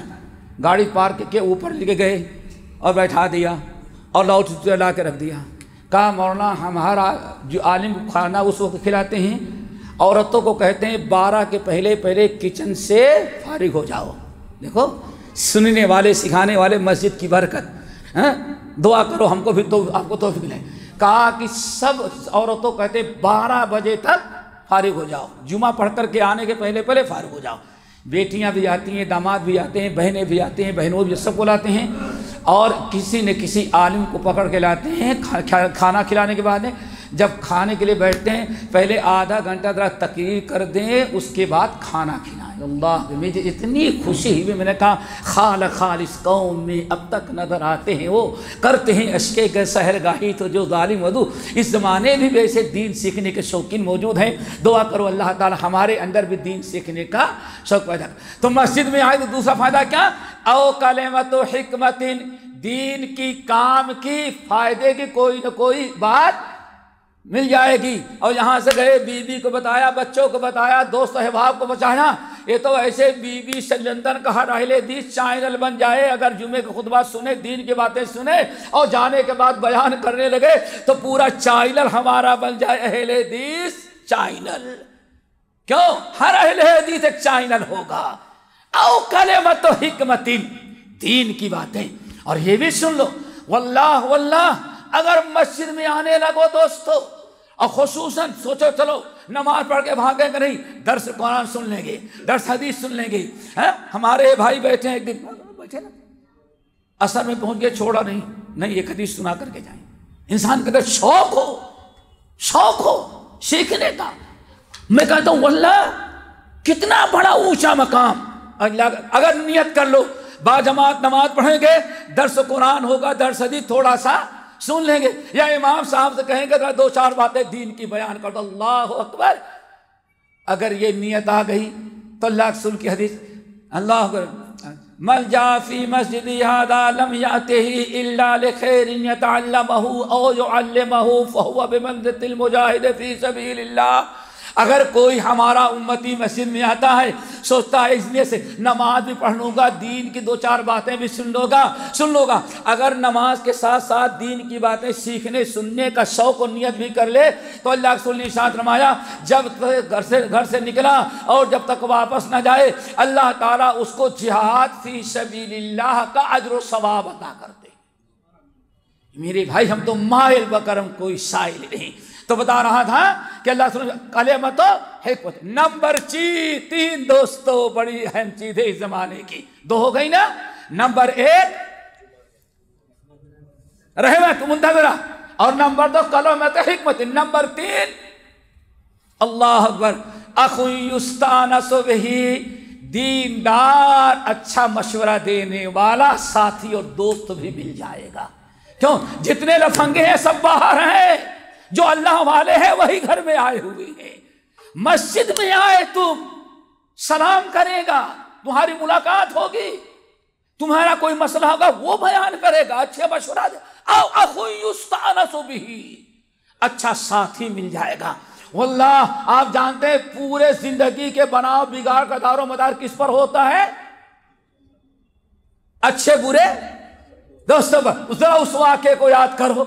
گاڑی پارک کے اوپر لے کے گئے اور بیٹھا دیا اور لاؤڈ اسپیکر لا کے رکھ دیا. کہا مولانا ہمارا جو عالم کھانا اس وقت کھلاتے ہیں عورتوں کو کہتے ہیں 12 کے پہلے پہلے کچن سے فارغ ہو جاؤ. دیکھو سننے والے سکھانے والے مسجد کی برکت. دعا کرو ہم کو بھی تو آپ کو توفیق ملے. کہا کہ سب عورتوں کہتے 12 بجے تک فارغ ہو جاؤ, جمعہ پڑھ کر کے آنے کے پہلے پہلے فارغ ہو جاؤ. بیٹیاں بھی آتی ہیں, داماد بھی آتے ہیں, بہنیں بھی آتے ہیں, بہنوں بھی سب کو لاتے ہیں, اور کسی نہ کسی عالم کو پکڑ کے لاتے ہیں. کھانا کھلانے کے بعد جب کھانے کے لیے بیٹھتے ہیں پہلے آدھا گھنٹہ ذرا تقریر کر دیں, اس کے بعد کھانا کھلائیں. اللہ مجھے اتنی خوشی ہوئی, میں نے کہا خالص قوم میں اب تک نظر آتے ہیں, وہ کرتے ہیں اشکے کے سحر گاہی تو جو ظالم ودو. اس زمانے میں بھی ایسے دین سیکھنے کے شوقین موجود ہیں. دعا کرو اللہ تعالی ہمارے اندر بھی دین سیکھنے کا شوق پیدا کر. تو مسجد میں آئے تو دوسرا فائدہ کیا؟ او کلمۃ حکمت, دین کی کام کی فائدے کی کوئی نہ کوئی بات مل جائے گی. اور یہاں سے گئے بیوی کو بتایا, بچوں کو بتایا, دوست احباب کو بچایا. یہ تو ایسے بیوی سے لندن کا ہر اہل حدیث چینل بن جائے. اگر جمعے کا خطبہ سنے, دین کی باتیں سنے اور جانے کے بعد بیان کرنے لگے تو پورا چینل ہمارا بن جائے اہل حدیث چینل. کیوں؟ ہر اہل حدیث ایک چینل ہوگا. او کلمۃ حکمت, دین کی باتیں. اور یہ بھی سن لو, واللہ اگر مسجد میں آنے لگو دوستو, اور خصوصاً سوچو چلو نماز پڑھ کے بھاگیں گے نہیں, درس قرآن سن لیں گے, درس حدیث سن لیں گے. ہمارے بھائی بیٹھے ہیں, ایک دن بیٹھے نا, اثر میں پہنچ گئے, چھوڑا نہیں ایک حدیث سنا کر کے جائیں. انسان کے اندر شوق ہو سیکھنے کا. میں کہتا ہوں واللہ کتنا بڑا اونچا مقام. اگر نیت کر لو باجماعت نماز پڑھیں گے, درس قرآن ہوگا, درس حدیث تھوڑا سا سن لیں گے, یا امام صاحب سے کہیں گے 2-4 باتیں دین کی بیان کر دو. اللہ اکبر. اگر یہ نیت آ گئی تو اللہ رسول کی حدیث, اللہ اکبر, من جاء فی مسجد ھذا لم یأتہ الا لخیر یتعلمہ او یعلمہ فہو بمنزلۃ المجاہد فی سبیل اللہ. اگر کوئی ہمارا امتی مسجد میں آتا ہے, سوچتا ہے اس لیے سے نماز بھی پڑھ لوں گا, دین کی 2-4 باتیں بھی سن لوں گا. اگر نماز کے ساتھ ساتھ دین کی باتیں سیکھنے سننے کا شوق و نیت بھی کر لے تو اللہ رسول نے ارشاد فرمایا جب گھر سے نکلا اور جب تک واپس نہ جائے, اللہ تعالیٰ اس کو جہاد فی سبیل اللہ کا اجر و ثواب عطا کرتے. میرے بھائی ہم تو مائل بکرم کوئی سائل نہیں. تو بتا رہا تھا کہ اللہ سبحانہ کلمۃ حکمت. نمبر 3 دوستو بڑی اہم چیز ہے اس زمانے کی. 2 ہو گئی نا. نمبر 1 رحمت منتظرہ, اور نمبر 2 کلمۃ حکمت. نمبر 3 اللہ اکبر اخو یستانس بہ, دیندار اچھا مشورہ دینے والا ساتھی اور دوست بھی مل جائے گا. کیوں؟ جتنے لفنگے ہیں سب باہر ہیں, جو اللہ والے ہیں وہی گھر میں آئے ہوئے ہیں. مسجد میں آئے تم سلام کرے گا, تمہاری ملاقات ہوگی, تمہارا کوئی مسئلہ ہوگا وہ بیان کرے گا, اچھا مشورہ دے. او اخو یستانس بہ, اچھا ساتھی مل جائے گا. واللہ آپ جانتے ہیں پورے زندگی کے بناؤ بگاڑ کا دار و مدار کس پر ہوتا ہے؟ اچھے برے دوستوں پر. ذرا اس واقعے کو یاد کرو.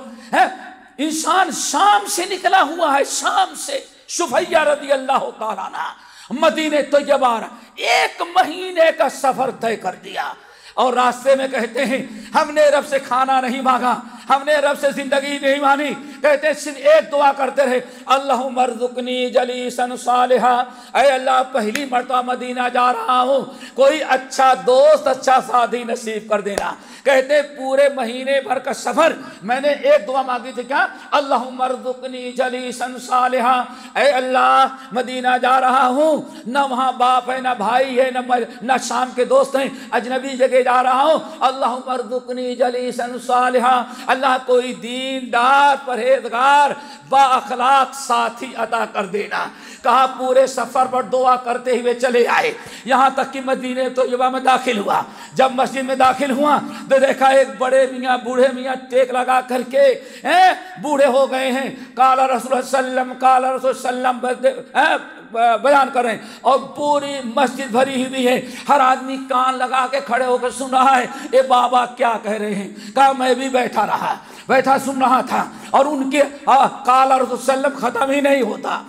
انسان شام سے نکلا ہوا ہے, شام سے شفیہ رضی اللہ تعالیٰ عنہ مدینہ طیبہ 1 مہینے کا سفر طے کر دیا, اور راستے میں کہتے ہیں ہم نے رب سے کھانا نہیں مانگا, ہم نے رب سے زندگی نہیں مانی. کہتے ہیں صرف ایک دعا کرتے رہے, اللہم ارزقنی جلیسا صالحا, اے اللہ پہلی مرتبہ مدینہ جا رہا ہوں, کوئی اچھا دوست اچھا ساتھی نصیب کر دینا. کہتے پورے مہینے بھر کا سفر میں نے ایک دعا مانگی تھی, کیا؟ اللہم ارزقنی جلیسا صالحا, اے اللہ مدینہ جا رہا ہوں, نہ وہاں باپ ہے نہ بھائی ہے نہ شام کے دوست ہیں, اجنبی جگہ جا رہا ہوں. اللہم ارزقنی جلیسا صالحا, اللہ کوئی دیندار پرہیزگار با اخلاق ساتھی عطا کر دینا. کہا پورے سفر پر دعا کرتے ہوئے چلے آئے, یہاں تک کہ مدینہ طیبہ میں داخل ہوا. جب مسجد میں داخل ہوا تو دیکھا ایک بڑے میاں بوڑھے میاں ٹیک لگا کر کے بوڑھے ہو گئے ہیں. قال رسول اللہ صلی اللہ علیہ وسلم بیان کر رہے ہیں, اور پوری مسجد بھری ہوئی ہے. ہر آدمی کان لگا کے کھڑے ہو کر سن رہا ہے اے بابا کیا کہہ رہے ہیں. کہا میں بھی بیٹھا سن رہا تھا, اور ان کے قال رسول اللہ ختم ہی نہیں ہوتا.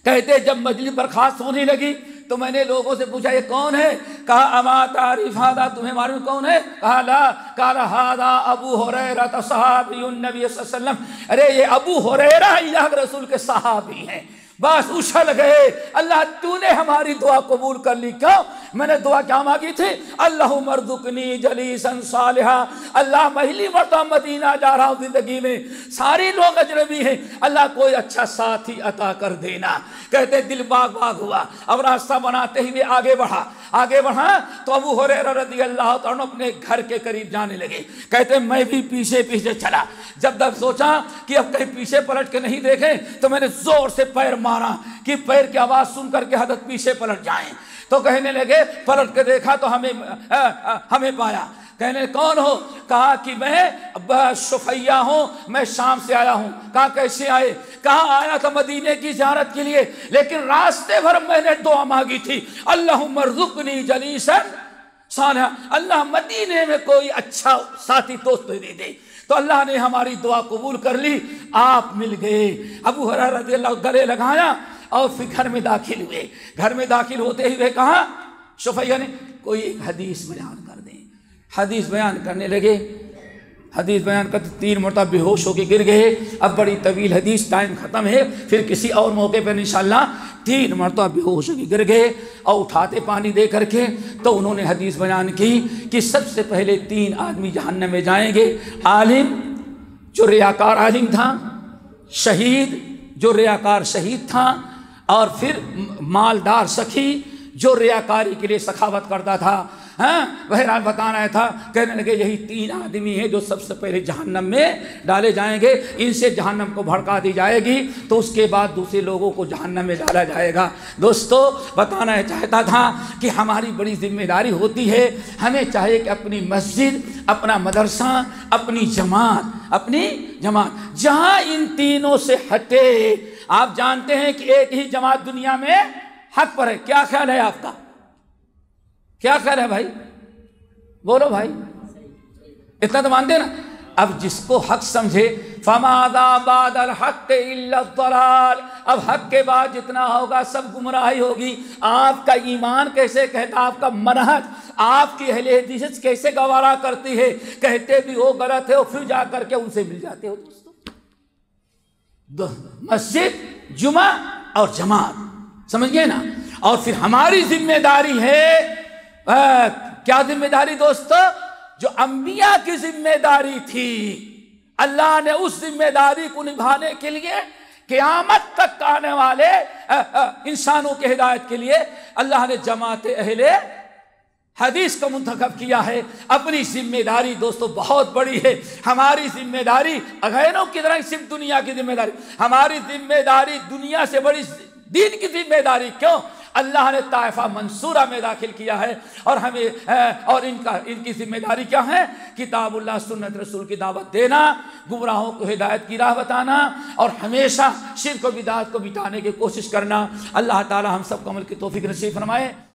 کہتے جب مجلس برخاست ہونے لگی تو میں نے لوگوں سے پوچھا یہ کون ہے؟ کہا اما تعریف ہذا، تمہیں معلوم کون ہے؟ کہا لا، قال ھذا ابو ہریرہ صحابی النبی صلی اللہ علیہ وسلم، ارے یہ ابو ہریرہ اللہ کے رسول کے صحابی ہیں۔ بس اچھل گئے، اللہ تو نے ہماری دعا قبول کر لی۔ کیوں؟ میں نے دعا کیا مانگی تھی؟ اللہم ارزقنی جلیسا صالحا، اللہ پہلی مرتبہ مدینہ جا رہا ہوں زندگی میں، سارے لوگ اجنبی ہیں، اللہ کوئی اچھا ساتھی عطا کر دینا۔ کہتے دل باغ باغ ہوا، اب راستہ بناتے ہوئے آگے بڑھا تو ابو ہریرہ رضی اللہ تعالیٰ اپنے گھر کے قریب جانے لگے۔ کہتے میں بھی پیچھے چلا، جب سوچا کہ اب کہیں پیچھے پلٹ کے نہیں دیکھیں تو میں نے زور سے پیر مارا کہ پیر کی آواز سن کر کے حضرت پیچھے پلٹ جائیں۔ تو کہنے لگے پلٹ کے دیکھا تو ہمیں پایا۔ کہنے کون ہو؟ کہا کہ میں شفیہ ہوں، میں شام سے آیا ہوں۔ کہا کیسے آئے؟ کہا آیا تھا مدینے کی زیارت کے لیے، لیکن راستے بھر میں نے دعا مانگی تھی اللہم ارزقنی جلیسا صالحا، اللہ مدینے میں کوئی اچھا ساتھی دوست دے دے۔ تو اللہ نے ہماری دعا قبول کر لی، آپ مل گئے۔ ابو ہریرہ رضی اللہ گلے لگایا اور پھر گھر میں داخل ہوئے۔ گھر میں داخل ہوتے ہوئے کہا شفیہ نے کوئی ایک حدیث بیان کر دیں۔ حدیث بیان کرنے لگے، حدیث بیان کرتے 3 مرتبہ بے ہوش ہو کے گر گئے۔ اب بڑی طویل حدیث، ٹائم ختم ہے، پھر کسی اور موقع پر انشاءاللہ 3 مرتبہ بے ہوش ہو کے گر گئے اور اٹھاتے پانی دے کر کے تو انہوں نے حدیث بیان کی کہ سب سے پہلے 3 آدمی جہنم میں جائیں گے، عالم جو ریاکار عالم تھا، شہید جو ریاکار شہید تھا، اور پھر مالدار سخی جو ریاکاری کے لیے سخاوت کرتا تھا۔ بہرحال بتانا تھا، کہنے لگے یہی 3 آدمی ہیں جو سب سے پہلے جہنم میں ڈالے جائیں گے، ان سے جہنم کو بھڑکا دی جائے گی تو اس کے بعد دوسرے لوگوں کو جہنم میں ڈالا جائے گا۔ دوستو بتانا چاہتا تھا کہ ہماری بڑی ذمہ داری ہوتی ہے، ہمیں چاہیے کہ اپنی مسجد، اپنا مدرسہ، اپنی جماعت جہاں ان تینوں سے ہٹے، آپ جانتے ہیں کہ ایک ہی جماعت دنیا میں حق پر ہے۔ کیا خیال ہے آپ کا؟ کیا خیال ہے بھائی؟ بولو بھائی، اتنا تو مانتے نا؟ اب جس کو حق سمجھے فَمَاذَا بَعْدَ الْحَقِّ إِلَّا الضَّلَالُ، اب حق کے بعد جتنا ہوگا سب گمراہی ہوگی۔ آپ کا ایمان کیسے کہتا، آپ کا منہج، آپ کی اہل حدیث کیسے گوارا کرتی ہے؟ کہتے بھی وہ غلط ہے اور پھر جا کر کے ان سے مل جاتے ہو۔ مسجد، جمعہ اور جماعت، سمجھ گئے نا؟ اور پھر ہماری ذمہ داری ہے، کیا ذمہ داری دوستو؟ جو انبیاء کی ذمہ داری تھی، اللہ نے اس ذمہ داری کو نبھانے کے لیے قیامت تک آنے والے انسانوں کی ہدایت کے لیے اللہ نے جماعت اہل حدیث کو منتخب کیا ہے۔ اپنی ذمہ داری دوستو بہت بڑی ہے۔ ہماری ذمہ داری غیروں کی طرح صرف دنیا کی ذمہ داری، ہماری ذمہ داری دنیا سے بڑی دین کی ذمہ داری۔ کیوں؟ اللہ نے طائفہ منصورہ میں داخل کیا ہے، اور ہمیں اور ان کی ذمہ داری کیا ہے؟ کتاب اللہ، سنت رسول کی دعوت دینا، گمراہوں کو ہدایت کی راہ بتانا، اور ہمیشہ شرک و بدعت کو مٹانے کی کوشش کرنا۔ اللہ تعالی ہم سب کو عمل کی توفیق نصیب فرمائے۔